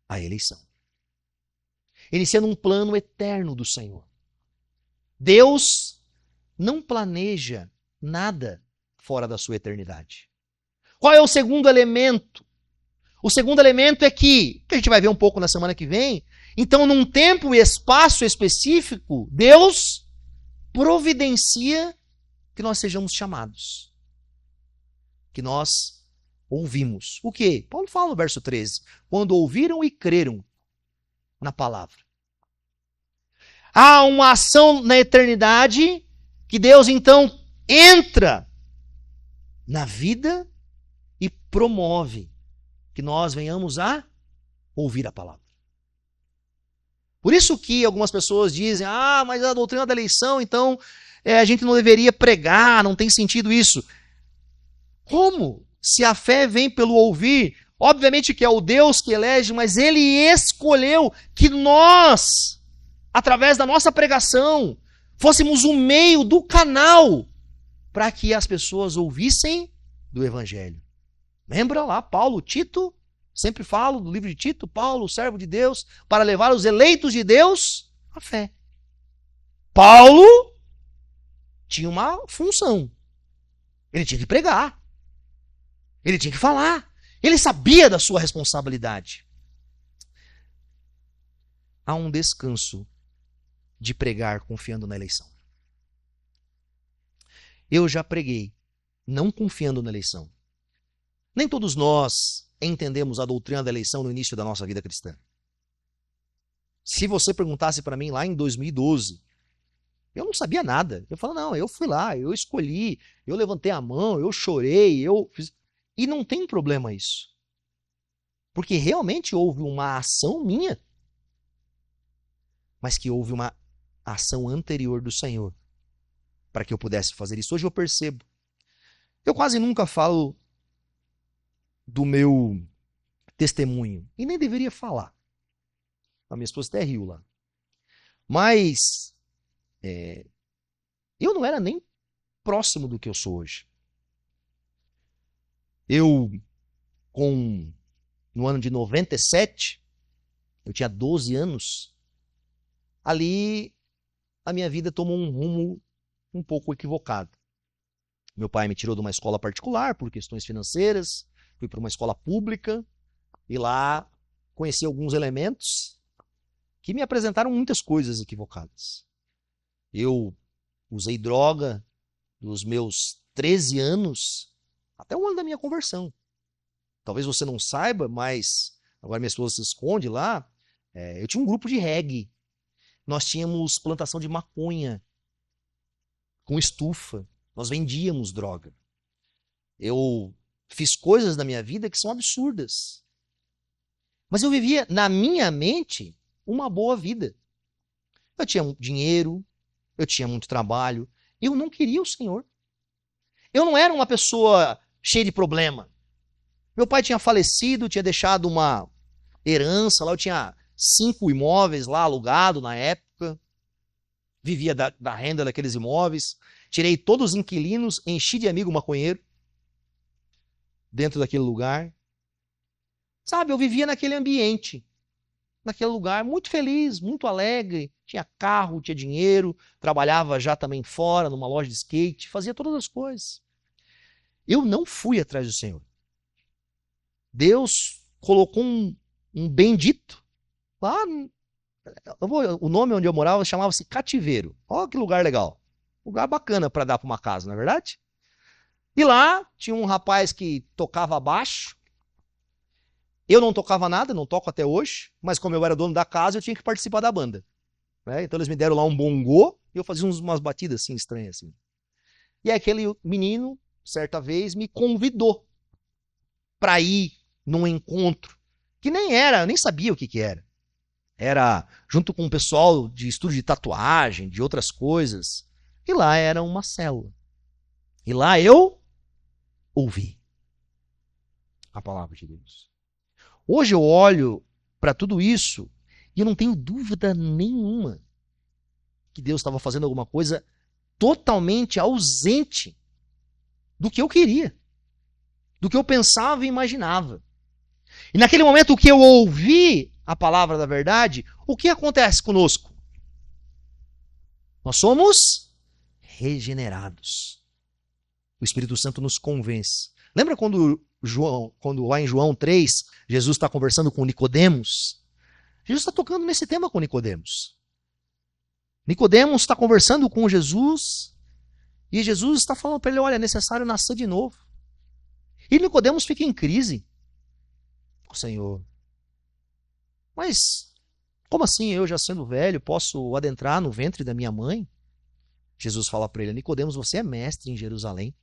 a eleição. Inicia num plano eterno do Senhor. Deus não planeja nada fora da sua eternidade. Qual é o segundo elemento? O segundo elemento é que a gente vai ver um pouco na semana que vem, então num tempo e espaço específico, Deus providencia que nós sejamos chamados. Que nós ouvimos. O quê? Paulo fala no verso 13. Quando ouviram e creram na palavra. Há uma ação na eternidade que Deus então entra na vida e promove que nós venhamos a ouvir a palavra. Por isso que algumas pessoas dizem, mas a doutrina da eleição, então a gente não deveria pregar, não tem sentido isso. Como? Se a fé vem pelo ouvir, obviamente que é o Deus que elege, mas ele escolheu que nós, através da nossa pregação, fôssemos o meio do canal para que as pessoas ouvissem do Evangelho. Lembra lá, Paulo, Tito, sempre falo do livro de Tito, Paulo, servo de Deus, para levar os eleitos de Deus à fé. Paulo tinha uma função. Ele tinha que pregar. Ele tinha que falar. Ele sabia da sua responsabilidade. Há um descanso de pregar confiando na eleição. Eu já preguei, não confiando na eleição. Nem todos nós entendemos a doutrina da eleição no início da nossa vida cristã. Se você perguntasse para mim lá em 2012, eu não sabia nada. Eu falo, não, eu fui lá, eu escolhi, eu levantei a mão, eu chorei, eu fiz... E não tem problema isso. Porque realmente houve uma ação minha, mas que houve uma ação anterior do Senhor para que eu pudesse fazer isso. Hoje eu percebo. Eu quase nunca falo do meu testemunho. E nem deveria falar. A minha esposa até riu lá. Mas eu não era nem próximo do que eu sou hoje. No ano de 97, eu tinha 12 anos, ali a minha vida tomou um rumo um pouco equivocado. Meu pai me tirou de uma escola particular por questões financeiras, fui para uma escola pública e lá conheci alguns elementos que me apresentaram muitas coisas equivocadas. Eu usei droga dos meus 13 anos até o ano da minha conversão. Talvez você não saiba, mas agora minha esposa se esconde lá. Eu tinha um grupo de reggae. Nós tínhamos plantação de maconha com estufa. Nós vendíamos droga. Eu fiz coisas na minha vida que são absurdas. Mas eu vivia, na minha mente, uma boa vida. Eu tinha muito dinheiro, eu tinha muito trabalho. Eu não queria o Senhor. Eu não era uma pessoa cheia de problema. Meu pai tinha falecido, tinha deixado uma herança lá, eu tinha 5 imóveis lá alugados na época. Vivia da renda daqueles imóveis. Tirei todos os inquilinos, enchi de amigo maconheiro. dentro daquele lugar. Sabe, eu vivia naquele ambiente, naquele lugar, muito feliz, muito alegre. Tinha carro, tinha dinheiro, trabalhava já também fora, numa loja de skate, fazia todas as coisas. Eu não fui atrás do Senhor. Deus colocou um bendito lá. O nome onde eu morava chamava-se Cativeiro. Olha que lugar legal. Lugar bacana para dar para uma casa, não é verdade? E lá tinha um rapaz que tocava baixo. Eu não tocava nada, não toco até hoje, mas como eu era dono da casa, eu tinha que participar da banda. Né? Então eles me deram lá um bongô e eu fazia umas batidas assim estranhas. Assim. E aí aquele menino, certa vez, me convidou para ir num encontro que nem era, eu nem sabia o que era. Era junto com o pessoal de estudo de tatuagem, de outras coisas. E lá era uma célula. E lá eu ouvi a palavra de Deus. Hoje eu olho para tudo isso e eu não tenho dúvida nenhuma que Deus estava fazendo alguma coisa totalmente ausente do que eu queria, do que eu pensava e imaginava. E naquele momento que eu ouvi a palavra da verdade, o que acontece conosco? Nós somos regenerados. O Espírito Santo nos convence. Lembra quando lá em João 3, Jesus está conversando com Nicodemos? Jesus está tocando nesse tema com Nicodemos. Nicodemos está conversando com Jesus e Jesus está falando para ele, olha, é necessário nascer de novo. E Nicodemos fica em crise. O Senhor, mas como assim eu já sendo velho posso adentrar no ventre da minha mãe? Jesus fala para ele, Nicodemos, você é mestre em Jerusalém.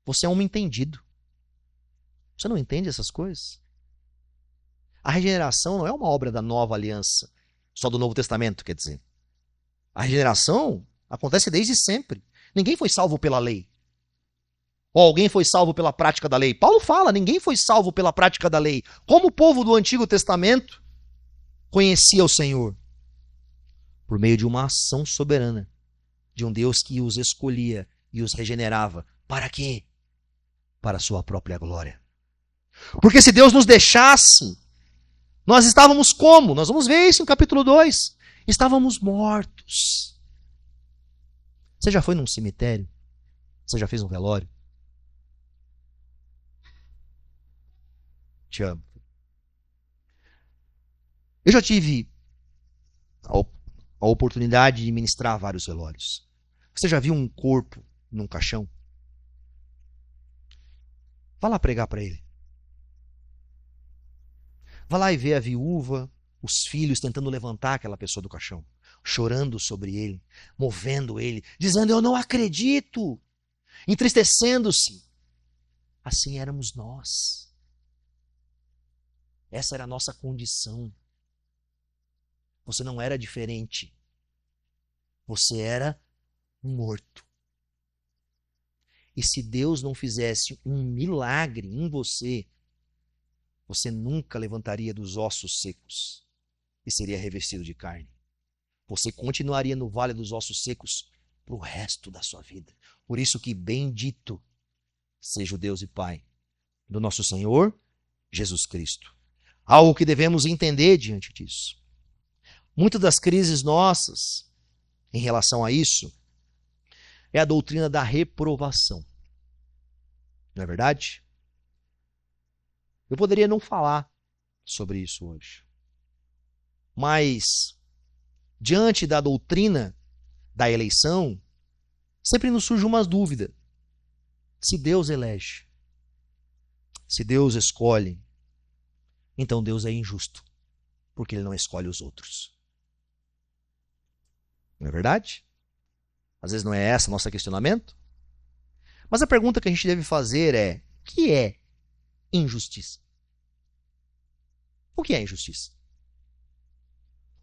Você é um entendido. Você não entende essas coisas? A regeneração não é uma obra da nova aliança, só do Novo Testamento, quer dizer. A regeneração acontece desde sempre. Ninguém foi salvo pela lei. Ou alguém foi salvo pela prática da lei. Paulo fala, ninguém foi salvo pela prática da lei. Como o povo do Antigo Testamento conhecia o Senhor? Por meio de uma ação soberana, de um Deus que os escolhia e os regenerava. Para quê? Para a sua própria glória. Porque se Deus nos deixasse, nós estávamos como? Nós vamos ver isso em capítulo 2. Estávamos mortos. Você já foi num cemitério? Você já fez um velório? Te amo. Eu já tive a oportunidade de ministrar vários velórios. Você já viu um corpo num caixão? Vá lá pregar para ele. Vá lá e vê a viúva, os filhos tentando levantar aquela pessoa do caixão, chorando sobre ele, movendo ele, dizendo, eu não acredito, entristecendo-se. Assim éramos nós. Essa era a nossa condição. Você não era diferente. Você era um morto. E se Deus não fizesse um milagre em você, você nunca levantaria dos ossos secos e seria revestido de carne. Você continuaria no vale dos ossos secos para o resto da sua vida. Por isso que bendito seja o Deus e Pai do nosso Senhor Jesus Cristo. Algo que devemos entender diante disso. Muitas das crises nossas em relação a isso é a doutrina da reprovação. Não é verdade? Eu poderia não falar sobre isso hoje. Mas, diante da doutrina da eleição, sempre nos surge uma dúvida. Se Deus elege, se Deus escolhe, então Deus é injusto, porque Ele não escolhe os outros. Não é verdade? Às vezes não é esse o nosso questionamento. Mas a pergunta que a gente deve fazer é, o que é injustiça? O que é injustiça?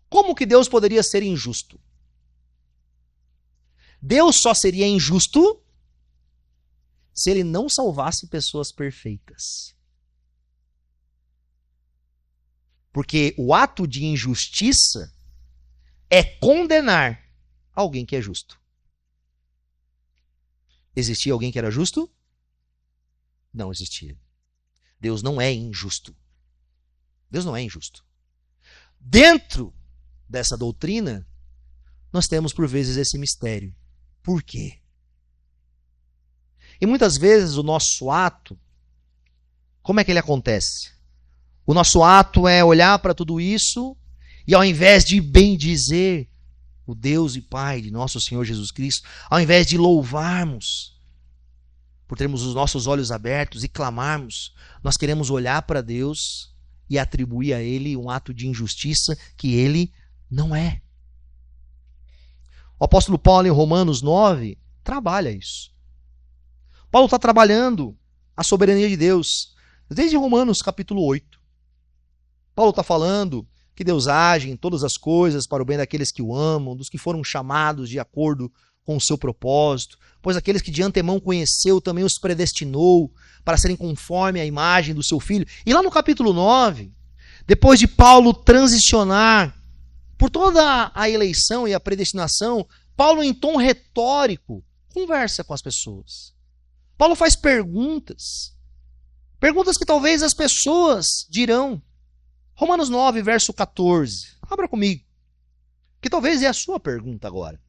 Como que Deus poderia ser injusto? Deus só seria injusto se Ele não salvasse pessoas perfeitas. Porque o ato de injustiça é condenar alguém que é justo. Existia alguém que era justo? Não existia. Deus não é injusto. Deus não é injusto. Dentro dessa doutrina, nós temos por vezes esse mistério. Por quê? E muitas vezes o nosso ato, como é que ele acontece? O nosso ato é olhar para tudo isso e ao invés de bendizer o Deus e Pai de nosso Senhor Jesus Cristo, ao invés de louvarmos por termos os nossos olhos abertos e clamarmos, nós queremos olhar para Deus e atribuir a Ele um ato de injustiça que Ele não é. O apóstolo Paulo em Romanos 9 trabalha isso. Paulo está trabalhando a soberania de Deus desde Romanos capítulo 8. Paulo está falando que Deus age em todas as coisas para o bem daqueles que o amam, dos que foram chamados de acordo com o seu propósito, pois aqueles que de antemão conheceu também os predestinou para serem conforme a imagem do seu Filho. E lá no capítulo 9, depois de Paulo transicionar por toda a eleição e a predestinação, Paulo, em tom retórico, conversa com as pessoas. Paulo faz perguntas. Perguntas que talvez as pessoas dirão. Romanos 9, verso 14. Abra comigo. Que talvez é a sua pergunta agora.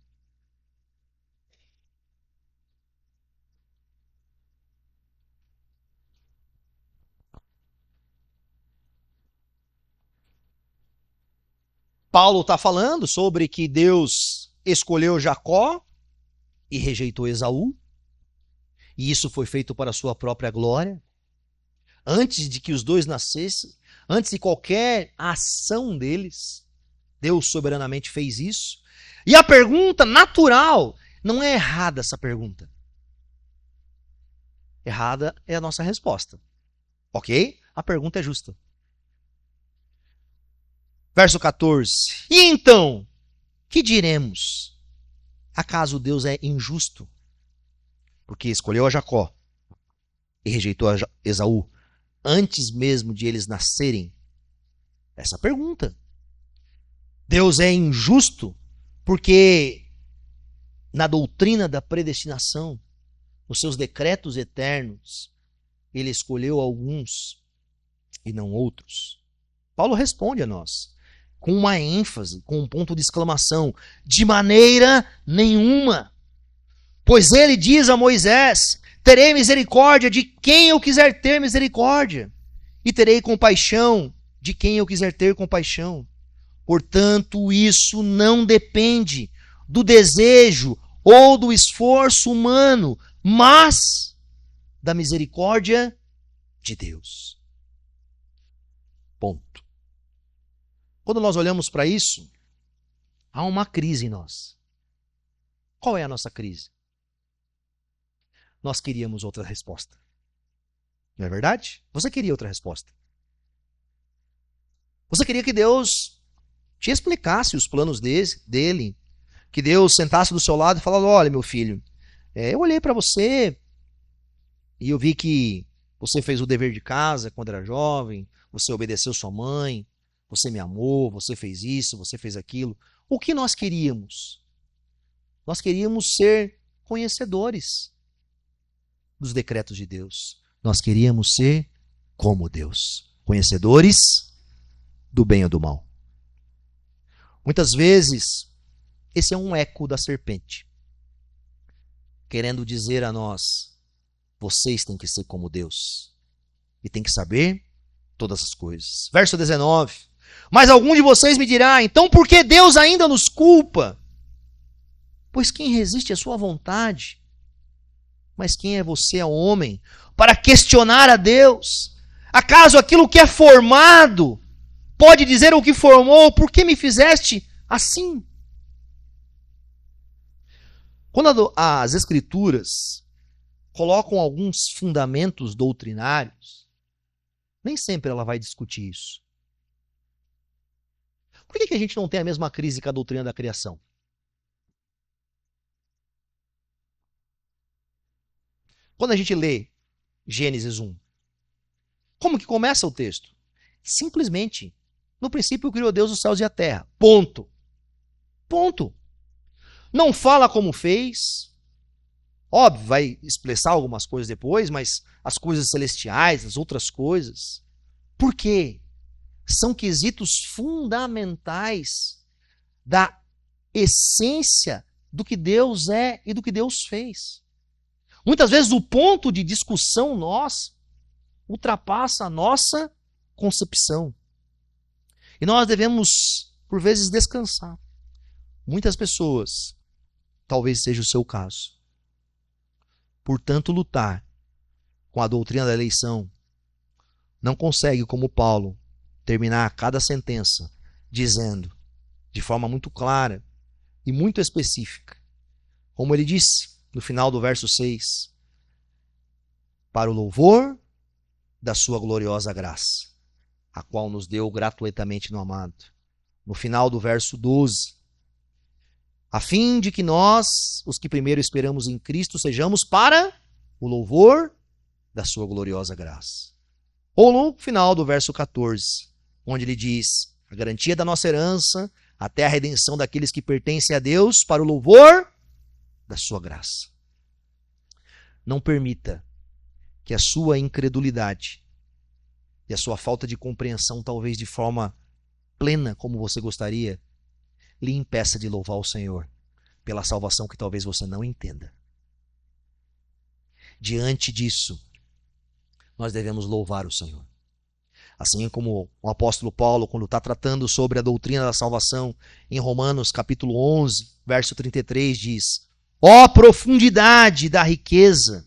Paulo está falando sobre que Deus escolheu Jacó e rejeitou Esaú. E isso foi feito para a sua própria glória. Antes de que os dois nascessem, antes de qualquer ação deles, Deus soberanamente fez isso. E a pergunta natural, não é errada essa pergunta. Errada é a nossa resposta. Ok? A pergunta é justa. Verso 14. E então, que diremos? Acaso Deus é injusto? Porque escolheu a Jacó e rejeitou a Esaú antes mesmo de eles nascerem? Essa pergunta. Deus é injusto porque na doutrina da predestinação, nos seus decretos eternos, ele escolheu alguns e não outros. Paulo responde a nós com uma ênfase, com um ponto de exclamação: de maneira nenhuma. Pois ele diz a Moisés: terei misericórdia de quem eu quiser ter misericórdia, e terei compaixão de quem eu quiser ter compaixão. Portanto, isso não depende do desejo ou do esforço humano, mas da misericórdia de Deus. Ponto. Quando nós olhamos para isso, há uma crise em nós. Qual é a nossa crise? Nós queríamos outra resposta. Não é verdade? Você queria outra resposta. Você queria que Deus te explicasse os planos dele, que Deus sentasse do seu lado e falasse: olha, meu filho, eu olhei para você e eu vi que você fez o dever de casa quando era jovem, você obedeceu sua mãe, você me amou, você fez isso, você fez aquilo. O que nós queríamos? Nós queríamos ser conhecedores dos decretos de Deus. Nós queríamos ser como Deus, conhecedores do bem ou do mal. Muitas vezes, esse é um eco da serpente, querendo dizer a nós: vocês têm que ser como Deus e têm que saber todas as coisas. Verso 19. Mas algum de vocês me dirá: então por que Deus ainda nos culpa? Pois quem resiste à sua vontade? Mas quem é você, homem, para questionar a Deus? Acaso aquilo que é formado pode dizer o que formou: por que me fizeste assim? Quando as Escrituras colocam alguns fundamentos doutrinários, nem sempre ela vai discutir isso. Por que a gente não tem a mesma crise com a doutrina da criação? Quando a gente lê Gênesis 1, como que começa o texto? Simplesmente: no princípio criou Deus os céus e a terra. Ponto. Ponto. Não fala como fez, Óbvio, vai expressar algumas coisas depois, mas as coisas celestiais, as outras coisas. Por quê? São quesitos fundamentais da essência do que Deus é e do que Deus fez. Muitas vezes o ponto de discussão nosso ultrapassa a nossa concepção. E nós devemos, por vezes, descansar. Muitas pessoas, talvez seja o seu caso, por tanto lutar com a doutrina da eleição, não consegue, como Paulo, terminar cada sentença dizendo, de forma muito clara e muito específica, como ele disse no final do verso 6, para o louvor da sua gloriosa graça, a qual nos deu gratuitamente no amado. No final do verso 12, a fim de que nós, os que primeiro esperamos em Cristo, sejamos para o louvor da sua gloriosa graça. Ou no final do verso 14, onde ele diz, a garantia da nossa herança, até a redenção daqueles que pertencem a Deus, para o louvor da sua graça. Não permita que a sua incredulidade e a sua falta de compreensão, talvez de forma plena, como você gostaria, lhe impeça de louvar o Senhor pela salvação que talvez você não entenda. Diante disso, nós devemos louvar o Senhor. Assim como o apóstolo Paulo, quando está tratando sobre a doutrina da salvação, em Romanos capítulo 11, verso 33, diz: ó profundidade da riqueza,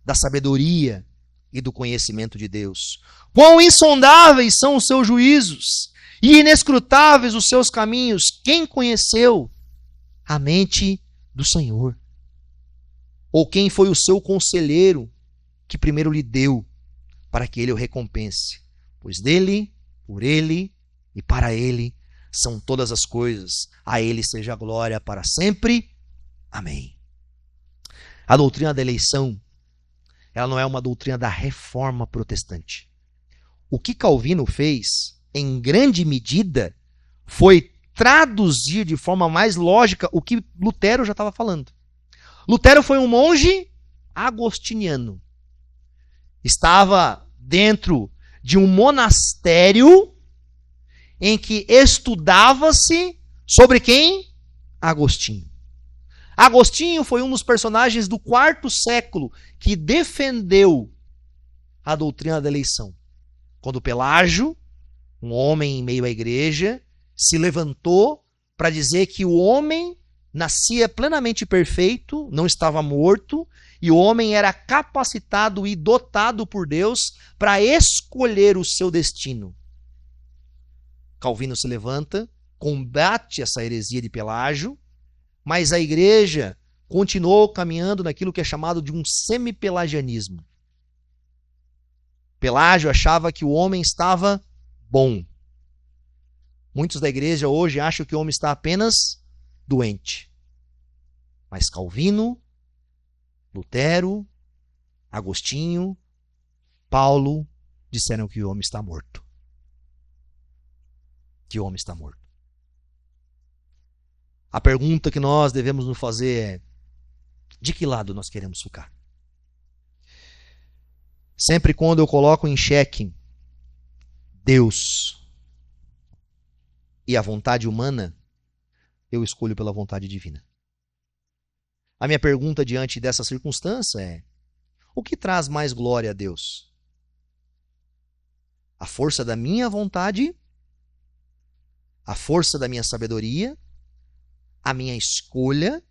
da sabedoria e do conhecimento de Deus! Quão insondáveis são os seus juízos e inescrutáveis os seus caminhos! Quem conheceu a mente do Senhor? Ou quem foi o seu conselheiro que primeiro lhe deu para que ele o recompense? Pois dele, por ele e para ele são todas as coisas. A ele seja a glória para sempre. Amém. A doutrina da eleição, ela não é uma doutrina da reforma protestante. O que Calvino fez, em grande medida, foi traduzir de forma mais lógica o que Lutero já estava falando. Lutero foi um monge agostiniano. Estava dentro de um monastério em que estudava-se sobre quem? Agostinho. Agostinho foi um dos personagens do quarto século que defendeu a doutrina da eleição. Quando Pelágio, um homem em meio à igreja, se levantou para dizer que o homem nascia plenamente perfeito, não estava morto, e o homem era capacitado e dotado por Deus para escolher o seu destino. Calvino se levanta, combate essa heresia de Pelágio, mas a igreja continuou caminhando naquilo que é chamado de um semipelagianismo. Pelágio achava que o homem estava bom. Muitos da igreja hoje acham que o homem está apenas doente. Mas Calvino, Lutero, Agostinho, Paulo disseram que o homem está morto. Que o homem está morto. A pergunta que nós devemos nos fazer é: de que lado nós queremos ficar? Sempre quando eu coloco em xeque Deus e a vontade humana, eu escolho pela vontade divina. A minha pergunta diante dessa circunstância é: o que traz mais glória a Deus? A força da minha vontade? A força da minha sabedoria? A minha escolha?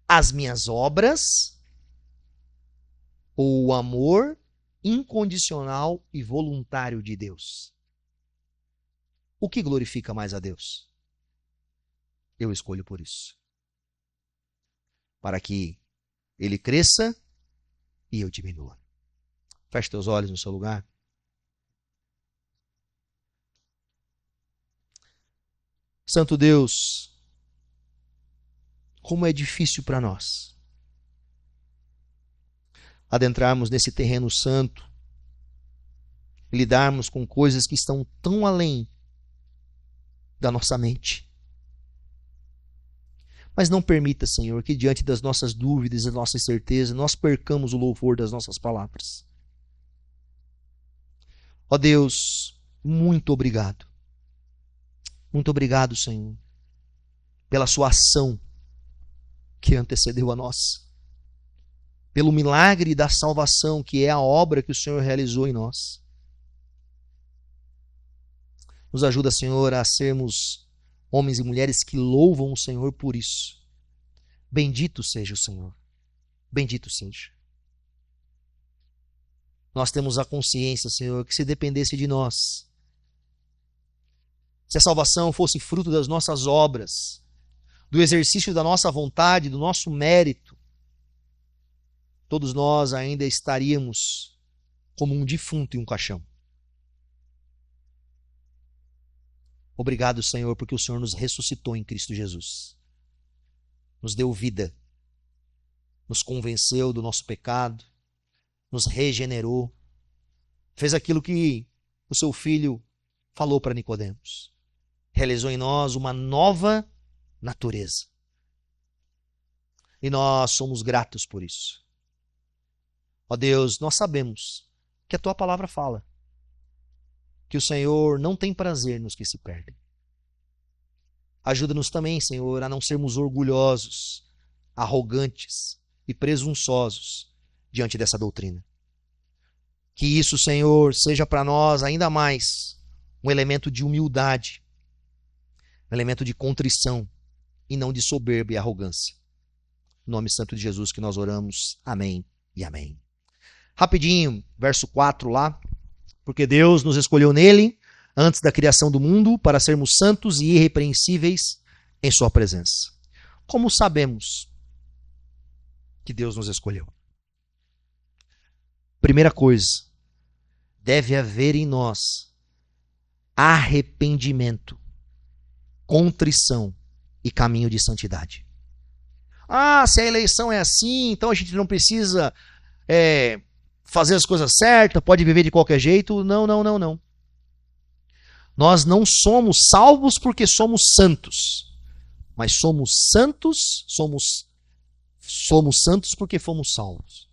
As minhas obras? Ou o amor incondicional e voluntário de Deus? O que glorifica mais a Deus? Eu escolho por isso. Para que ele cresça e eu diminua. Feche teus olhos no seu lugar. Santo Deus, como é difícil para nós adentrarmos nesse terreno santo e lidarmos com coisas que estão tão além da nossa mente. Mas não permita, Senhor, que diante das nossas dúvidas e das nossas certezas, nós percamos o louvor das nossas palavras. Ó Deus, muito obrigado. Muito obrigado, Senhor, pela sua ação que antecedeu a nossa. Pelo milagre da salvação, que é a obra que o Senhor realizou em nós. Nos ajuda, Senhor, a sermos homens e mulheres que louvam o Senhor por isso. Bendito seja o Senhor. Bendito seja. Nós temos a consciência, Senhor, que se dependesse de nós, se a salvação fosse fruto das nossas obras, do exercício da nossa vontade, do nosso mérito, todos nós ainda estaríamos como um defunto em um caixão. Obrigado, Senhor, porque o Senhor nos ressuscitou em Cristo Jesus. Nos deu vida, nos convenceu do nosso pecado, nos regenerou, fez aquilo que o seu Filho falou para Nicodemos. Realizou em nós uma nova natureza. E nós somos gratos por isso. Ó Deus, nós sabemos que a Tua palavra fala que o Senhor não tem prazer nos que se perdem. Ajuda-nos também, Senhor, a não sermos orgulhosos, arrogantes e presunçosos diante dessa doutrina. Que isso, Senhor, seja para nós ainda mais um elemento de humildade, um elemento de contrição e não de soberba e arrogância. Em nome santo de Jesus que nós oramos. Amém e amém. Rapidinho, verso 4 lá. Porque Deus nos escolheu nele, antes da criação do mundo, para sermos santos e irrepreensíveis em sua presença. Como sabemos que Deus nos escolheu? Primeira coisa, deve haver em nós arrependimento, contrição e caminho de santidade. Ah, se a eleição é assim, então a gente não precisa fazer as coisas certas, pode viver de qualquer jeito. Não, não, não, não. Nós não somos salvos porque somos santos, mas somos santos, somos santos porque fomos salvos.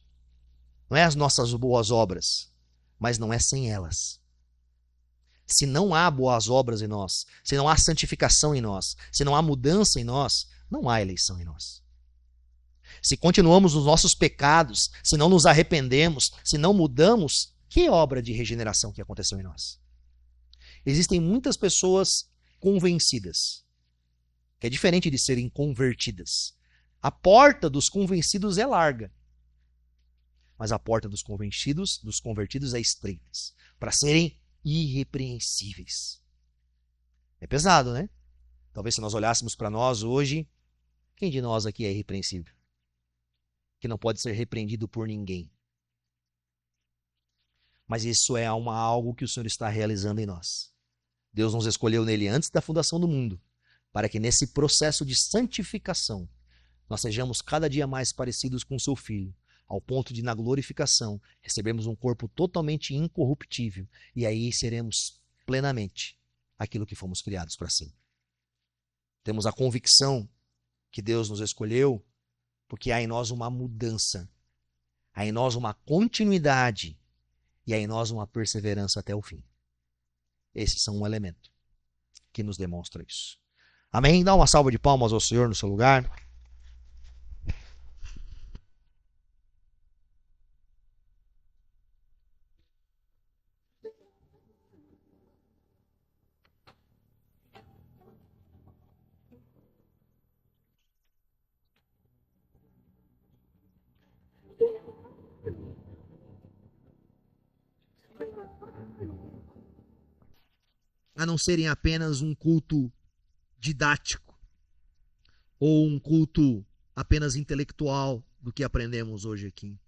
Não é as nossas boas obras, mas não é sem elas. Se não há boas obras em nós, se não há santificação em nós, se não há mudança em nós, não há eleição em nós. Se continuamos nos nossos pecados, se não nos arrependemos, se não mudamos, que obra de regeneração que aconteceu em nós? Existem muitas pessoas convencidas, que é diferente de serem convertidas. A porta dos convencidos é larga, mas a porta dos convertidos é estreita, para serem irrepreensíveis. É pesado, né? Talvez se nós olhássemos para nós hoje, quem de nós aqui é irrepreensível? Que não pode ser repreendido por ninguém. Mas isso é algo que o Senhor está realizando em nós. Deus nos escolheu nele antes da fundação do mundo, para que nesse processo de santificação, nós sejamos cada dia mais parecidos com o seu Filho, ao ponto de, na glorificação, recebermos um corpo totalmente incorruptível, e aí seremos plenamente aquilo que fomos criados para ser. Temos a convicção que Deus nos escolheu, porque há em nós uma mudança, há em nós uma continuidade e há em nós uma perseverança até o fim. Esses são um elemento que nos demonstra isso. Amém? Dá uma salva de palmas ao Senhor no seu lugar. A não serem apenas um culto didático ou um culto apenas intelectual do que aprendemos hoje aqui.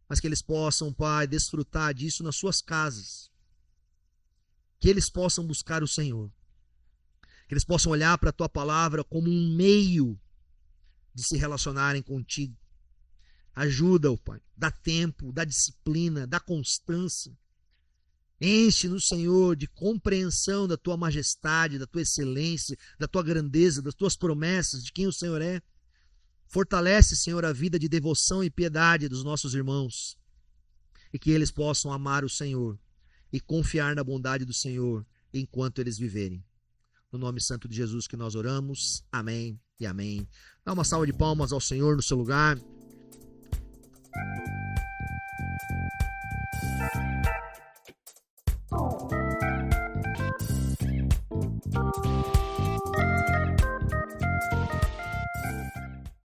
Mas que eles possam, Pai, desfrutar disso nas suas casas. Que eles possam buscar o Senhor. Que eles possam olhar para a Tua palavra como um meio de se relacionarem contigo. Ajuda-o, Pai. Dá tempo, dá disciplina, dá constância. Enche-nos, Senhor, de compreensão da tua majestade, da tua excelência, da tua grandeza, das tuas promessas, de quem o Senhor é. Fortalece, Senhor, a vida de devoção e piedade dos nossos irmãos, e que eles possam amar o Senhor e confiar na bondade do Senhor enquanto eles viverem. No nome santo de Jesus que nós oramos. Amém e amém. Dá uma salva de palmas ao Senhor no seu lugar.